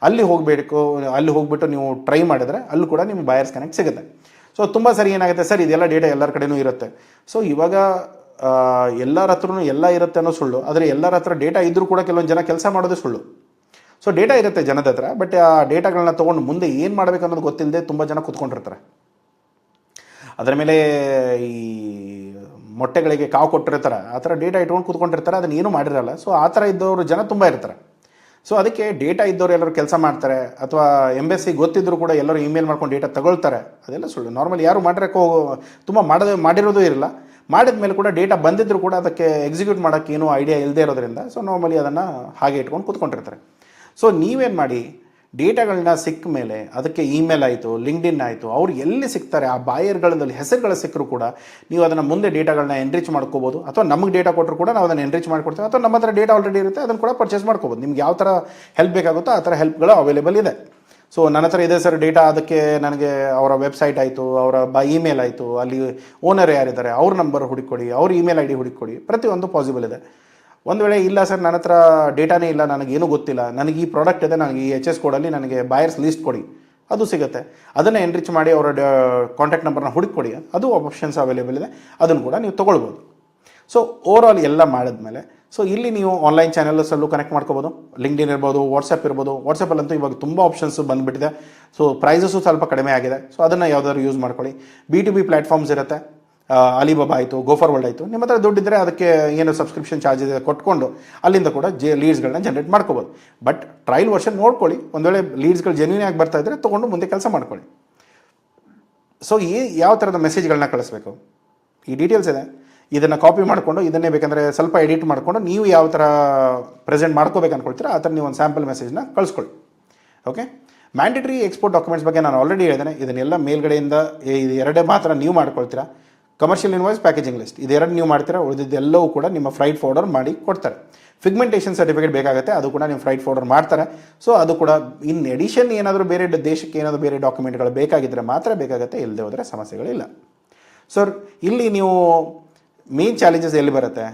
ಅಲ್ಲಿ ಹೋಗಬೇಕು, ಅಲ್ಲಿ ಹೋಗ್ಬಿಟ್ಟು ನೀವು ಟ್ರೈ ಮಾಡಿದರೆ ಅಲ್ಲೂ ಕೂಡ ನಿಮ್ಮ ಬಾಯರ್ಸ್ ಕನೆಕ್ಟ್ ಸಿಗುತ್ತೆ. ಸೊ ತುಂಬ ಸರಿ ಏನಾಗುತ್ತೆ, ಸರ್ ಇದೆಲ್ಲ ಡೇಟಾ ಎಲ್ಲರ ಕಡೆಯೂ ಇರುತ್ತೆ. ಸೊ ಇವಾಗ ಎಲ್ಲರ ಹತ್ರನೂ ಎಲ್ಲ ಇರುತ್ತೆ ಅನ್ನೋ ಸುಳ್ಳು, ಆದರೆ ಎಲ್ಲರ ಹತ್ರ ಡೇಟಾ ಇದ್ದರೂ ಕೂಡ ಕೆಲವೊಂದು ಜನ ಕೆಲಸ ಮಾಡೋದೇ ಸುಳ್ಳು. ಸೊ ಡೇಟಾ ಇರುತ್ತೆ ಜನದ ಹತ್ರ, ಬಟ್ ಆ ಡೇಟಾಗಳನ್ನ ತೊಗೊಂಡು ಮುಂದೆ ಏನು ಮಾಡಬೇಕು ಅನ್ನೋದು ಗೊತ್ತಿಲ್ಲದೆ ತುಂಬ ಜನ ಕೂತ್ಕೊಂಡಿರ್ತಾರೆ. ಅದರ ಮೇಲೆ ಈ ಮೊಟ್ಟೆಗಳಿಗೆ ಕಾವು ಕೊಟ್ಟಿರ್ತಾರೆ, ಆ ಥರ ಡೇಟಾ ಇಟ್ಕೊಂಡು ಕೂತ್ಕೊಂಡಿರ್ತಾರೆ, ಅದನ್ನು ಏನೂ ಮಾಡಿರಲ್ಲ. ಸೊ ಆ ಥರ ಇದ್ದವರು ಜನ ತುಂಬ ಇರ್ತಾರೆ. ಸೊ ಅದಕ್ಕೆ ಡೇಟಾ ಇದ್ದವರು ಎಲ್ಲರೂ ಕೆಲಸ ಮಾಡ್ತಾರೆ, ಅಥವಾ ಎಂಬೆಸಿ ಗೊತ್ತಿದ್ದರೂ ಕೂಡ ಎಲ್ಲರೂ ಇಮೇಲ್ ಮಾಡ್ಕೊಂಡು ಡೇಟಾ ತಗೊಳ್ತಾರೆ, ಅದೆಲ್ಲ ಸುಳ್ಳು. ನಾರ್ಮಲಿ ಯಾರು ತುಂಬ ಮಾಡಿರೋದು ಇರಲ್ಲ, ಮಾಡಿದ ಮೇಲೆ ಕೂಡ ಡೇಟಾ ಬಂದಿದ್ದರೂ ಕೂಡ ಅದಕ್ಕೆ ಎಕ್ಸಿಕ್ಯೂಟ್ ಮಾಡೋಕ್ಕೆ ಏನೂ ಐಡಿಯಾ ಇಲ್ಲದೆ ಇರೋದ್ರಿಂದ ಸೊ ನಾರ್ಮಲಿ ಅದನ್ನು ಹಾಗೆ ಇಟ್ಕೊಂಡು ಕೂತ್ಕೊಂಡಿರ್ತಾರೆ. ಸೊ ನೀವೇನು ಮಾಡಿ, ಡೇಟಾಗಳನ್ನ ಸಿಕ್ಕ ಮೇಲೆ ಅದಕ್ಕೆ ಇಮೇಲ್ ಆಯಿತು, ಲಿಂಕ್ಡ್ಇನ್ ಆಯಿತು, ಅವ್ರು ಎಲ್ಲಿ ಸಿಗ್ತಾರೆ ಆ ಬಾಯರ್ಗಳಲ್ಲಿ ಹೆಸರುಗಳು ಸಿಕ್ಕರೂ ಕೂಡ ನೀವು ಅದನ್ನು ಮುಂದೆ ಡೇಟಾಗಳನ್ನ ಎನ್ರಿಚ್ ಮಾಡ್ಕೋಬೋದು. ಅಥವಾ ನಮಗೆ ಡೇಟಾ ಕೊಟ್ಟರು ಕೂಡ ನಾವು ಅದನ್ನು ಎನ್ರಿಚ್ ಮಾಡ್ಕೊಡ್ತೇವೆ. ಅಥವಾ ನಮ್ಮ ಹತ್ರ ಡೇಟಾ ಆಲ್ರೆಡಿ ಇರುತ್ತೆ, ಅದನ್ನು ಕೂಡ ಪರ್ಚೇಸ್ ಮಾಡ್ಕೋಬೋದು. ನಿಮ್ಗೆ ಯಾವ ಥರ ಹೆಲ್ಪ್ ಬೇಕಾಗುತ್ತೋ ಆ ಥರ ಹೆಲ್ಪ್ಗಳು ಅವೈಲೇಬಲ್ ಇದೆ. ಸೊ ನನ್ನ ಹತ್ರ ಇದೆ ಸರ್ ಡೇಟಾ, ಅದಕ್ಕೆ ನನಗೆ ಅವರ ವೆಬ್ಸೈಟ್ ಆಯಿತು, ಅವರ ಇಮೇಲ್ ಆಯಿತು, ಅಲ್ಲಿ ಓನರ್ ಯಾರಿದ್ದಾರೆ ಅವ್ರ ನಂಬರ್ ಹುಡುಕೊಡಿ, ಅವ್ರ ಇಮೇಲ್ ID ಹುಡುಕೊಡಿ, ಪ್ರತಿಯೊಂದು ಪಾಸಿಬಲ್ ಇದೆ. ಒಂದು ವೇಳೆ ಇಲ್ಲ ಸರ್ ನನ್ನ ಹತ್ರ ಡೇಟಾನೇ ಇಲ್ಲ, ನನಗೇನು ಗೊತ್ತಿಲ್ಲ, ನನಗೆ ಈ ಪ್ರಾಡಕ್ಟ್ ಇದೆ, ನನಗೆ ಈ HS ಕೋಡಲ್ಲಿ ನನಗೆ ಬಾಯರ್ಸ್ ಲೀಸ್ಟ್ ಕೊಡಿ, ಅದು ಸಿಗುತ್ತೆ. ಅದನ್ನು ಎನ್ರಿಚ್ ಮಾಡಿ ಅವರ ಕಾಂಟ್ಯಾಕ್ಟ್ ನಂಬರ್ನ ಹುಡುಕೊಡಿ, ಅದು ಆಪ್ಷನ್ಸ್ ಅವೈಲೇಬಲ್ ಇದೆ, ಅದನ್ನು ಕೂಡ ನೀವು ತೊಗೊಳ್ಬೋದು. ಸೊ ಓವರಾಲ್ ಎಲ್ಲ ಮಾಡಿದ್ಮೇಲೆ ಸೊ ಇಲ್ಲಿ ನೀವು ಆನ್ಲೈನ್ ಚಾನಲ್ಸಲ್ಲೂ ಕನೆಕ್ಟ್ ಮಾಡ್ಕೋಬೋದು. ಲಿಂಕ್ಡ್ಇನ್ ಇರ್ಬೋದು, ವಾಟ್ಸಪ್ ಇರ್ಬೋದು. ವಾಟ್ಸಪ್ಪಲ್ಲಂತೂ ಇವಾಗ ತುಂಬ ಆಪ್ಷನ್ಸ್ ಬಂದುಬಿಟ್ಟಿದೆ. ಸೊ ಪ್ರೈಸಸ್ಸು ಸ್ವಲ್ಪ ಕಡಿಮೆ ಆಗಿದೆ. ಸೊ ಅದನ್ನು ಯಾವುದಾದ್ರು ಯೂಸ್ ಮಾಡ್ಕೊಳ್ಳಿ. B2B ಪ್ಲ್ಯಾಟ್ಫಾರ್ಮ್ಸ್ ಇರುತ್ತೆ, ಅಲಿಬಾಬಾ ಆಯಿತು, ಗೋಫರ್ ವರ್ಲ್ಡ್ ಆಯಿತು. ನಿಮ್ಮ ಹತ್ರ ದುಡ್ಡಿದ್ದರೆ ಅದಕ್ಕೆ ಏನು ಸಬ್ಸ್ಕ್ರಿಪ್ಷನ್ ಚಾರ್ಜ್ ಇದೆ ಕೊಟ್ಕೊಂಡು ಅಲ್ಲಿಂದ ಕೂಡ ಲೀಡ್ಸ್ಗಳನ್ನ ಜನರೇಟ್ ಮಾಡ್ಕೋಬೋದು. ಬಟ್ ಟ್ರಯಲ್ ವರ್ಷನ್ ನೋಡ್ಕೊಳ್ಳಿ, ಒಂದು ವೇಳೆ ಲೀಡ್ಸ್ಗಳು ಜೆನ್ಯೂನ್ ಆಗಿ ಬರ್ತಾ ಇದ್ದರೆ ತೊಗೊಂಡು ಮುಂದೆ ಕೆಲಸ ಮಾಡ್ಕೊಳ್ಳಿ. ಸೊ ಯಾವ ಥರದ ಮೆಸೇಜ್ಗಳನ್ನ ಕಳಿಸ್ಬೇಕು ಈ ಡೀಟೇಲ್ಸ್ ಇದೆ. ಇದನ್ನು ಕಾಪಿ ಮಾಡಿಕೊಂಡು ಇದನ್ನೇ ಬೇಕಂದರೆ ಸ್ವಲ್ಪ ಎಡಿಟ್ ಮಾಡಿಕೊಂಡು ನೀವು ಯಾವ ಥರ ಪ್ರೆಸೆಂಟ್ ಮಾಡ್ಕೋಬೇಕು ಅಂದ್ಕೊಳ್ತೀರಾ ಆ ಥರ ನೀವು ಒಂದು ಸ್ಯಾಂಪಲ್ ಮೆಸೇಜ್ನ ಕಳಿಸ್ಕೊಳ್ಳಿ. ಓಕೆ, ಮ್ಯಾಂಡೇಟರಿ ಎಕ್ಸ್ಪೋರ್ಟ್ ಡಾಕ್ಯುಮೆಂಟ್ಸ್ ಬಗ್ಗೆ ನಾನು ಆಲ್ರೆಡಿ ಹೇಳಿದ್ದೇನೆ. ಇದನ್ನೆಲ್ಲ ಮೇಲ್ಗಡೆಯಿಂದ ಇದು ಎರಡೇ ಮಾತ್ರ ನೀವು ಮಾಡ್ಕೊಳ್ತೀರಾ. ಕಮರ್ಷಿಯಲ್ ಇನ್ವಾಯ್ಸ್, ಪ್ಯಾಕೇಜಿಂಗ್ ಲಿಸ್ಟ್, ಇದೆರಡು ನೀವು ಮಾಡ್ತೀರಾ. ಉಳಿದಿದ್ದೆಲ್ಲವೂ ಕೂಡ ನಿಮ್ಮ ಫ್ರೈಟ್ ಫಾರ್ವರ್ಡರ್ ಮಾಡಿ ಕೊಡ್ತಾರೆ. ಫಿಗ್ಮೆಂಟೇಷನ್ ಸರ್ಟಿಫಿಕೇಟ್ ಬೇಕಾಗುತ್ತೆ, ಅದು ಕೂಡ ನೀವು ಫ್ರೈಟ್ ಫಾರ್ವರ್ಡರ್ ಮಾಡ್ತಾರೆ. ಸೊ ಅದು ಕೂಡ ಇನ್ ಎಡಿಷನ್ ಏನಾದರೂ ಬೇರೆ ದೇಶಕ್ಕೆ ಏನಾದರೂ ಬೇರೆ ಡಾಕ್ಯುಮೆಂಟ್ಗಳು ಬೇಕಾಗಿದ್ದರೆ ಮಾತ್ರ ಬೇಕಾಗುತ್ತೆ, ಇಲ್ಲದೆ ಹೋದರೆ ಸಮಸ್ಯೆಗಳಿಲ್ಲ. ಸರ್ ಇಲ್ಲಿ ನೀವು ಮೇನ್ ಚಾಲೆಂಜಸ್ ಎಲ್ಲಿ ಬರುತ್ತೆ?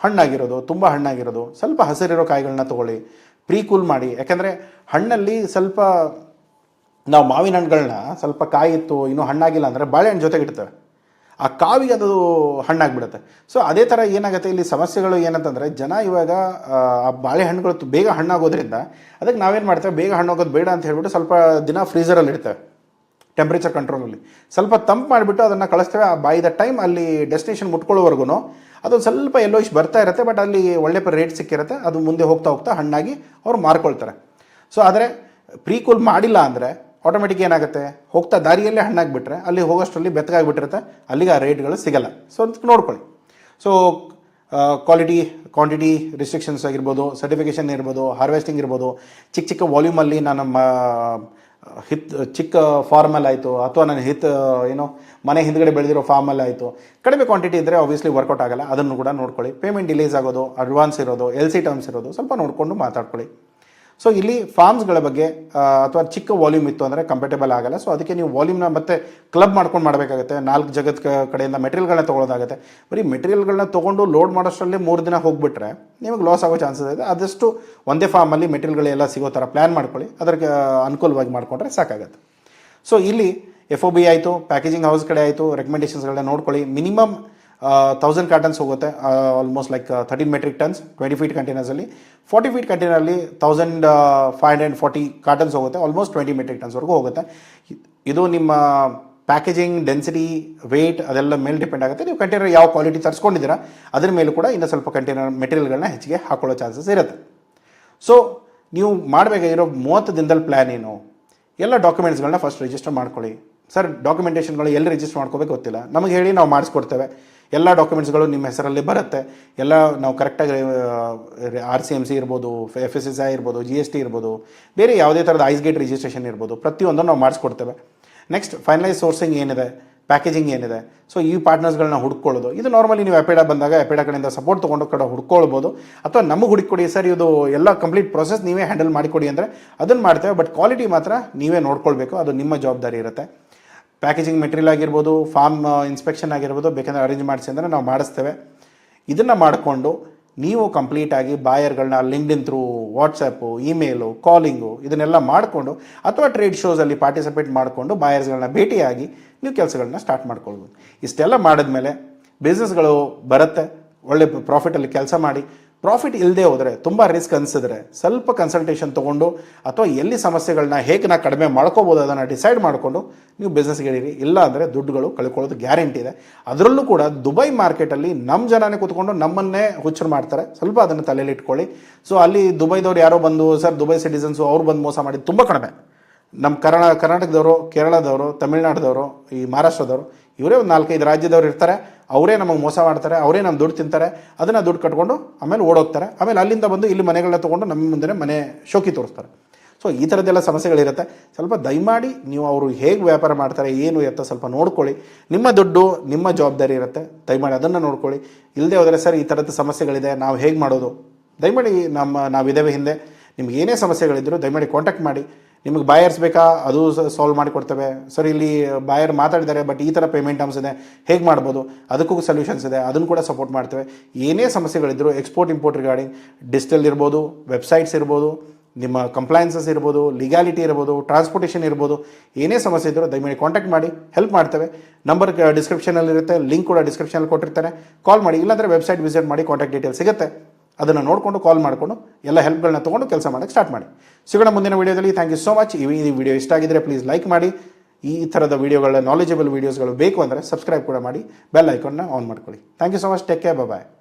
ಹಣ್ಣಾಗಿರೋದು, ತುಂಬ ಹಣ್ಣಾಗಿರೋದು, ಸ್ವಲ್ಪ ಹಸಿರಿರೋ ಕಾಯಿಗಳನ್ನ ತೊಗೊಳ್ಳಿ, ಪ್ರೀಕೂಲ್ ಮಾಡಿ. ಯಾಕೆಂದರೆ ಹಣ್ಣಲ್ಲಿ ಸ್ವಲ್ಪ ನಾವು ಮಾವಿನ ಹಣ್ಣುಗಳನ್ನ ಸ್ವಲ್ಪ ಕಾಯಿ ಇತ್ತು ಇನ್ನೂ ಹಣ್ಣಾಗಿಲ್ಲ ಅಂದರೆ ಬಾಳೆಹಣ್ಣು ಜೊತೆಗೆ ಇಡ್ತೇವೆ, ಆ ಕಾವಿಗೆ ಅದು ಹಣ್ಣಾಗಿಬಿಡುತ್ತೆ. ಸೊ ಅದೇ ಥರ ಏನಾಗುತ್ತೆ ಇಲ್ಲಿ ಸಮಸ್ಯೆಗಳು ಏನಂತಂದರೆ ಜನ ಇವಾಗ ಆ ಬಾಳೆಹಣ್ಣುಗಳು ಬೇಗ ಹಣ್ಣಾಗೋದ್ರಿಂದ ಅದಕ್ಕೆ ನಾವೇನು ಮಾಡ್ತೇವೆ, ಬೇಗ ಹಣ್ಣಾಗೋದು ಬೇಡ ಅಂತ ಹೇಳ್ಬಿಟ್ಟು ಸ್ವಲ್ಪ ದಿನ ಫ್ರೀಝರಲ್ಲಿ ಇಡ್ತೇವೆ, ಟೆಂಪ್ರೇಚರ್ ಕಂಟ್ರೋಲಲ್ಲಿ ಸ್ವಲ್ಪ ತಂಪು ಮಾಡಿಬಿಟ್ಟು ಅದನ್ನು ಕಳಿಸ್ತೇವೆ. ಆ ಬೈ ದ ಟೈಮ್ ಅಲ್ಲಿ ಡೆಸ್ಟಿನೇಷನ್ ಮುಟ್ಕೊಳ್ಳೋವರೆಗೂ ಅದೊಂದು ಸ್ವಲ್ಪ ಎಲ್ಲೋಯಿಶ್ ಬರ್ತಾ ಇರುತ್ತೆ, ಬಟ್ ಅಲ್ಲಿ ಒಳ್ಳೆ ರೇಟ್ ಸಿಕ್ಕಿರುತ್ತೆ. ಅದು ಮುಂದೆ ಹೋಗ್ತಾ ಹೋಗ್ತಾ ಹಣ್ಣಾಗಿ ಅವ್ರು ಮಾರ್ಕೊಳ್ತಾರೆ. ಸೊ ಆದರೆ ಪ್ರೀಕೂಲ್ ಮಾಡಿಲ್ಲ ಅಂದರೆ ಆಟೋಮೆಟಿಕ್ ಏನಾಗುತ್ತೆ, ಹೋಗ್ತಾ ದಾರಿಯಲ್ಲೇ ಹಣ್ಣಾಗಿಬಿಟ್ರೆ ಅಲ್ಲಿ ಹೋಗೋಷ್ಟರಲ್ಲಿ ಬೆತ್ತಗಾಗಿಬಿಟ್ಟಿರುತ್ತೆ, ಅಲ್ಲಿಗೆ ಆ ರೇಟ್ಗಳು ಸಿಗಲ್ಲ. ಸೊ ಅದಕ್ಕೆ ನೋಡ್ಕೊಳ್ಳಿ. ಸೊ ಕ್ವಾಂಟಿಟಿ ರಿಸ್ಟ್ರಿಕ್ಷನ್ಸ್ ಆಗಿರ್ಬೋದು, ಸರ್ಟಿಫಿಕೇಷನ್ ಇರ್ಬೋದು, ಹಾರ್ವೆಸ್ಟಿಂಗ್ ಇರ್ಬೋದು, ಚಿಕ್ಕ ಚಿಕ್ಕ ವಾಲ್ಯೂಮಲ್ಲಿ ನಾನು ಚಿಕ್ಕ ಫಾರ್ಮಲ್ ಆಯಿತು, ಅಥವಾ ನನ್ನ ಮನೆ ಹಿಂದ್ಗಡೆ ಬೆಳೆದಿರೋ ಫಾರ್ಮಲ್ಲಿ ಆಯಿತು, ಕಡಿಮೆ ಕ್ವಾಂಟಿಟಿ ಇದ್ದರೆ ಆಬ್ವಿಯಸ್ಲಿ ವರ್ಕೌಟ್ ಆಗಲ್ಲ, ಅದನ್ನು ಕೂಡ ನೋಡ್ಕೊಳ್ಳಿ. ಪೇಮೆಂಟ್ ಡಿಲೇಸ್ ಆಗೋದು, ಅಡ್ವಾನ್ಸ್ ಇರೋದು, LC ಟರ್ಮ್ಸ್ ಇರೋದು ಸ್ವಲ್ಪ ನೋಡಿಕೊಂಡು ಮಾತಾಡ್ಕೊಳ್ಳಿ. ಸೊ ಇಲ್ಲಿ ಫಾರ್ಮ್ಸ್ಗಳ ಬಗ್ಗೆ ಅಥವಾ ಚಿಕ್ಕ ವಾಲ್ಯೂಮ್ ಇತ್ತು ಅಂದರೆ ಕಂಫರ್ಟೇಬಲ್ ಆಗಲ್ಲ. ಸೊ ಅದಕ್ಕೆ ನೀವು ವಾಲ್ಯೂಮ್ನ ಮತ್ತೆ ಕ್ಲಬ್ ಮಾಡ್ಕೊಂಡು ಮಾಡಬೇಕಾಗುತ್ತೆ. 4 ಜಗತ್ ಕಡೆಯಿಂದ ಮೆಟೀರಿಯಲ್ಗಳನ್ನ ತೊಗೊಳೋದಾಗುತ್ತೆ. ಬರೀ ಮೆಟೀರಿಯಲ್ಗಳನ್ನ ತೊಗೊಂಡು ಲೋಡ್ ಮಾಡೋಷ್ಟರಲ್ಲಿ 3 ದಿನ ಹೋಗಿಬಿಟ್ರೆ ನಿಮಗೆ ಲಾಸ್ ಆಗೋ ಚಾನ್ಸಸ್ ಇದೆ. ಆದಷ್ಟು ಒಂದೇ ಫಾರ್ಮಲ್ಲಿ ಮೆಟೀರಿಯಲ್ಗಳೆಲ್ಲ ಸಿಗೋ ಥರ ಪ್ಲ್ಯಾನ್ ಮಾಡ್ಕೊಳ್ಳಿ, ಅದಕ್ಕೆ ಅನುಕೂಲವಾಗಿ ಮಾಡಿಕೊಂಡ್ರೆ ಸಾಕಾಗುತ್ತೆ. ಸೊ ಇಲ್ಲಿ FOB ಆಯಿತು, ಪ್ಯಾಕೇಜಿಂಗ್ ಹೌಸ್ ಕಡೆ ಆಯಿತು, ರೆಕಮೆಂಡೇಷನ್ಸ್ಗಳನ್ನ ನೋಡ್ಕೊಳ್ಳಿ. ಮಿನಿಮಮ್ 1000 ಕಾರ್ಟನ್ಸ್ ಹೋಗುತ್ತೆ, almost like 13 metric tons 20 feet ಕಂಟೈನರ್ಸಲ್ಲಿ. 40 ಫೀಟ್ ಕಂಟೈನರಲ್ಲಿ 1540 ಕಾರ್ಟನ್ಸ್ ಹೋಗುತ್ತೆ, ಆಲ್ಮೋಸ್ಟ್ 20 ಮೆಟ್ರಿಕ್ ಟನ್ಸ್ವರೆಗೂ ಹೋಗುತ್ತೆ. ಇದು ನಿಮ್ಮ ಪ್ಯಾಕೇಜಿಂಗ್ ಡೆನ್ಸಿಟಿ, ವೆಯ್ಟ್ ಅದೆಲ್ಲ ಮೇಲೆ ಡಿಪೆಂಡ್ ಆಗುತ್ತೆ. ನೀವು ಕಂಟೈನರ್ ಯಾವ ಕ್ವಾಲಿಟಿ ತರಿಸ್ಕೊಂಡಿದ್ದೀರಾ ಅದ್ರ ಮೇಲೂ ಕೂಡ ಇನ್ನೂ ಸ್ವಲ್ಪ ಕಂಟೈನರ್ ಮೆಟೀರಿಯಲ್ಗಳನ್ನ ಹೆಚ್ಚಿಗೆ ಹಾಕೊಳ್ಳೋ ಚಾನ್ಸಸ್ ಇರುತ್ತೆ. ಸೊ ನೀವು ಮಾಡಬೇಕಾಗಿರೋ 30 ದಿನದಲ್ಲಿ ಪ್ಲ್ಯಾನ್ ಏನು? ಎಲ್ಲ ಡಾಕ್ಯುಮೆಂಟ್ಸ್ಗಳನ್ನ ಫಸ್ಟ್ ರಿಜಿಸ್ಟರ್ ಮಾಡ್ಕೊಳ್ಳಿ. ಸರ್ ಡಾಕ್ಯುಮೆಂಟೇಷನ್ಗಳು ಎಲ್ಲಿ ರಿಜಿಸ್ಟರ್ ಮಾಡ್ಕೋಬೇಕು ಗೊತ್ತಿಲ್ಲ, ನಮಗೆ ಹೇಳಿ ನಾವು ಮಾಡಿಸ್ಕೊಡ್ತೇವೆ. ಎಲ್ಲ ಡಾಕ್ಯುಮೆಂಟ್ಸ್ಗಳು ನಿಮ್ಮ ಹೆಸರಲ್ಲಿ ಬರುತ್ತೆ. ಎಲ್ಲ ನಾವು ಕರೆಕ್ಟಾಗಿ RCMC ಇರ್ಬೋದು, FSSAI ಇರ್ಬೋದು, GST ಇರ್ಬೋದು, ಬೇರೆ ಯಾವುದೇ ಥರದ ಐಸ್ಗೇಟ್ ರಿಜಿಸ್ಟ್ರೇಷನ್ ಇರ್ಬೋದು, ಪ್ರತಿಯೊಂದು ನಾವು ಮಾಡಿಸ್ಕೊಡ್ತೇವೆ. ನೆಕ್ಸ್ಟ್ ಫೈನಲೈಸ್ ಸೋರ್ಸಿಂಗ್ ಏನಿದೆ, ಪ್ಯಾಕೇಜಿಂಗ್ ಏನಿದೆ, ಸೊ ಈ ಪಾರ್ಟ್ನರ್ಸ್ಗಳನ್ನ ಹುಡ್ಕೊಳ್ಳೋದು. ಇದು ನಾರ್ಮಲಿ ನೀವು ಎಪೆಡಾ ಬಂದಾಗ ಎಪೆಡಾ ಕಡೆಯಿಂದ ಸಪೋರ್ಟ್ ತೊಗೊಂಡು ಕಡೆ ಹುಡ್ಕೊಳ್ಬೋದು. ಅಥವಾ ನಮಗೆ ಹುಡುಕೊಡಿ ಸರ್ ಇದು ಎಲ್ಲ ಕಂಪ್ಲೀಟ್ ಪ್ರೊಸೆಸ್ ನೀವೇ ಹ್ಯಾಂಡಲ್ ಮಾಡಿಕೊಡಿ ಅಂದರೆ ಅದನ್ನು ಮಾಡ್ತೇವೆ. ಬಟ್ ಕ್ವಾಲಿಟಿ ಮಾತ್ರ ನೀವೇ ನೋಡ್ಕೊಳ್ಬೇಕು, ಅದು ನಿಮ್ಮ ಜವಾಬ್ದಾರಿ ಇರುತ್ತೆ. ಪ್ಯಾಕೇಜಿಂಗ್ ಮೆಟೀರಿಯಲ್ ಆಗಿರ್ಬೋದು, ಫಾರ್ಮ್ ಇನ್ಸ್ಪೆಕ್ಷನ್ ಆಗಿರ್ಬೋದು, ಬೇಕಂದರೆ ಅರೇಂಜ್ ಮಾಡಿಸಿ ಅಂದರೆ ನಾವು ಮಾಡಿಸ್ತೇವೆ. ಇದನ್ನು ಮಾಡಿಕೊಂಡು ನೀವು ಕಂಪ್ಲೀಟಾಗಿ ಬಾಯರ್ಗಳನ್ನ LinkedIn through, WhatsApp, email, calling ಇದನ್ನೆಲ್ಲ ಮಾಡಿಕೊಂಡು ಅಥವಾ ಟ್ರೇಡ್ ಶೋಸಲ್ಲಿ ಪಾರ್ಟಿಸಿಪೇಟ್ ಮಾಡಿಕೊಂಡು ಬಾಯರ್ಸ್ಗಳನ್ನ ಭೇಟಿಯಾಗಿ ನೀವು ಕೆಲಸಗಳನ್ನ ಸ್ಟಾರ್ಟ್ ಮಾಡ್ಕೊಳ್ಬೋದು. ಇಷ್ಟೆಲ್ಲ ಮಾಡಿದ್ಮೇಲೆ ಬಿಸ್ನೆಸ್ಗಳು ಬರುತ್ತೆ, ಒಳ್ಳೆ ಪ್ರಾಫಿಟಲ್ಲಿ ಕೆಲಸ ಮಾಡಿ. ಪ್ರಾಫಿಟ್ ಇಲ್ಲದೆ ಹೋದರೆ, ತುಂಬ ರಿಸ್ಕ್ ಅನಿಸಿದ್ರೆ ಸ್ವಲ್ಪ ಕನ್ಸಲ್ಟೇಷನ್ ತೊಗೊಂಡು ಅಥವಾ ಎಲ್ಲಿ ಸಮಸ್ಯೆಗಳನ್ನ ಹೇಗೆ ನಾವು ಕಡಿಮೆ ಮಾಡ್ಕೋಬೋದು ಅದನ್ನು ಡಿಸೈಡ್ ಮಾಡಿಕೊಂಡು ನೀವು ಬಿಸ್ನೆಸ್ಗೆ ಇಡೀರಿ. ಇಲ್ಲ ಅಂದರೆ ದುಡ್ಡುಗಳು ಕಳ್ಕೊಳ್ಳೋದು ಗ್ಯಾರಂಟಿ ಇದೆ. ಅದರಲ್ಲೂ ಕೂಡ ದುಬೈ ಮಾರ್ಕೆಟಲ್ಲಿ ನಮ್ಮ ಜನನೇ ಕೂತ್ಕೊಂಡು ನಮ್ಮನ್ನೇ ಹುಚ್ಚರು ಮಾಡ್ತಾರೆ, ಸ್ವಲ್ಪ ಅದನ್ನು ತಲೆಯಲ್ಲಿ ಇಟ್ಕೊಳ್ಳಿ. ಸೊ ಅಲ್ಲಿ ದುಬೈದವ್ರು ಯಾರೋ ಬಂದು ಸರ್ ದುಬೈ ಸಿಟಿಸನ್ಸು ಅವ್ರು ಬಂದು ಮೋಸ ಮಾಡಿದ್ದು ತುಂಬ ಕಡಿಮೆ. ನಮ್ಮ ಕರ್ನಾಟಕದವರು, ಕೇರಳದವರು, ತಮಿಳ್ನಾಡದವರು, ಈ ಮಹಾರಾಷ್ಟ್ರದವರು, ಇವರೇ ಒಂದು 4-5 ರಾಜ್ಯದವ್ರು ಇರ್ತಾರೆ. ಅವರೇ ನಮಗೆ ಮೋಸ ಮಾಡ್ತಾರೆ, ಅವರೇ ನಮ್ಮ ದುಡ್ಡು ತಿಂತಾರೆ, ಅದನ್ನು ದುಡ್ಡು ಕಟ್ಕೊಂಡು ಆಮೇಲೆ ಓಡೋಗ್ತಾರೆ. ಆಮೇಲೆ ಅಲ್ಲಿಂದ ಬಂದು ಇಲ್ಲಿ ಮನೆಗಳನ್ನ ತೊಗೊಂಡು ನಮ್ಮ ಮುಂದೆ ಮನೆ ಶೋಕಿ ತೋರಿಸ್ತಾರೆ. ಸೊ ಈ ಥರದ್ದೆಲ್ಲ ಸಮಸ್ಯೆಗಳಿರುತ್ತೆ. ಸ್ವಲ್ಪ ದಯಮಾಡಿ ನೀವು ಅವರು ಹೇಗೆ ವ್ಯಾಪಾರ ಮಾಡ್ತಾರೆ ಏನು ಎತ್ತ ಸ್ವಲ್ಪ ನೋಡ್ಕೊಳ್ಳಿ. ನಿಮ್ಮ ದುಡ್ಡು ನಿಮ್ಮ ಜವಾಬ್ದಾರಿ ಇರುತ್ತೆ, ದಯಮಾಡಿ ಅದನ್ನು ನೋಡ್ಕೊಳ್ಳಿ. ಇಲ್ಲದೆ ಹೋದರೆ ಸರ್ ಈ ಥರದ ಸಮಸ್ಯೆಗಳಿದೆ, ನಾವು ಹೇಗೆ ಮಾಡೋದು, ದಯಮಾಡಿ ನಾವಿದ್ದೇವೆ ಹಿಂದೆ. ನಿಮ್ಗೆ ಏನೇ ಸಮಸ್ಯೆಗಳಿದ್ದರೂ ದಯಮಾಡಿ ಕಾಂಟ್ಯಾಕ್ಟ್ ಮಾಡಿ. ನಿಮಗೆ ಬಾಯರ್ಸ್ ಬೇಕಾ, ಅದು ಸಾಲ್ವ್ ಮಾಡಿ ಕೊಡ್ತೇವೆ. ಸರ್ ಇಲ್ಲಿ ಬಾಯರ್ ಮಾತಾಡಿದ್ದಾರೆ ಬಟ್ ಈ ಥರ ಪೇಮೆಂಟ್ ಟರ್ಮ್ಸ್ ಇದೆ, ಹೇಗೆ ಮಾಡ್ಬೋದು, ಅದಕ್ಕೂ ಸೊಲ್ಯೂಷನ್ಸ್ ಇದೆ, ಅದನ್ನು ಕೂಡ ಸಪೋರ್ಟ್ ಮಾಡ್ತೇವೆ. ಏನೇ ಸಮಸ್ಯೆಗಳಿದ್ದರೂ ಎಕ್ಸ್ಪೋರ್ಟ್ ಇಂಪೋರ್ಟ್ ರಿಗಾರ್ಡಿಂಗ್ ಡಿಜಿಟಲ್ ಇರ್ಬೋದು, ವೆಬ್ಸೈಟ್ಸ್ ಇರ್ಬೋದು, ನಿಮ್ಮ ಕಂಪ್ಲೈನ್ಸಸ್ ಇರ್ಬೋದು, ಲೀಗಾಲಿಟಿ ಇರ್ಬೋದು, ಟ್ರಾನ್ಸ್ಪೋರ್ಟೇಷನ್ ಇರ್ಬೋದು, ಏನೇ ಸಮಸ್ಯೆ ಇದ್ದರೂ ದಯಮಾಡಿ ಕಾಂಟ್ಯಾಕ್ಟ್ ಮಾಡಿ, ಹೆಲ್ಪ್ ಮಾಡ್ತೇವೆ. ನಂಬರ್ ಡಿಸ್ಕ್ರಿಪ್ಷನಲ್ಲಿರುತ್ತೆ, ಲಿಂಕ್ ಕೂಡ ಡಿಸ್ಕ್ರಿಪ್ಷನಲ್ಲಿ ಕೊಟ್ಟಿರ್ತಾರೆ, ಕಾಲ್ ಮಾಡಿ. ಇಲ್ಲಾಂದರೆ ವೆಬ್ಸೈಟ್ ವಿಸಿಟ್ ಮಾಡಿ, ಕಾಂಟ್ಯಾಕ್ಟ್ ಡೀಟೇಲ್ಸ್ ಸಿಗುತ್ತೆ. ಅದನ್ನು ನೋಡಿಕೊಂಡು ಕಾಲ್ ಮಾಡಿಕೊಂಡು ಎಲ್ಲ ಹೆಲ್ಪ್ಗಳನ್ನ ತೊಗೊಂಡು ಕೆಲಸ ಮಾಡೋಕ್ಕೆ ಸ್ಟಾರ್ಟ್ ಮಾಡಿ. ಸಿಗೋಣ ಮುಂದಿನ ವೀಡಿಯೋದಲ್ಲಿ. Thank you so much. ಈ ವಿಡಿಯೋ ಇಷ್ಟ ಆಗಿದ್ದರೆ ಪ್ಲೀಸ್ ಲೈಕ್ ಮಾಡಿ. ಈ ಥರದ ವೀಡಿಯೋಗಳ ನಾಲೆಜಬಲ್ ವೀಡಿಯೋಸ್ಗಳು ಬೇಕು ಅಂದರೆ ಸಬ್ಸ್ಕ್ರೈಬ್ ಕೂಡ ಮಾಡಿ, ಬೆಲ್ ಐಕಾನ್ನ ಆನ್ ಮಾಡ್ಕೊಳ್ಳಿ. Thank you so much. Take care, bye.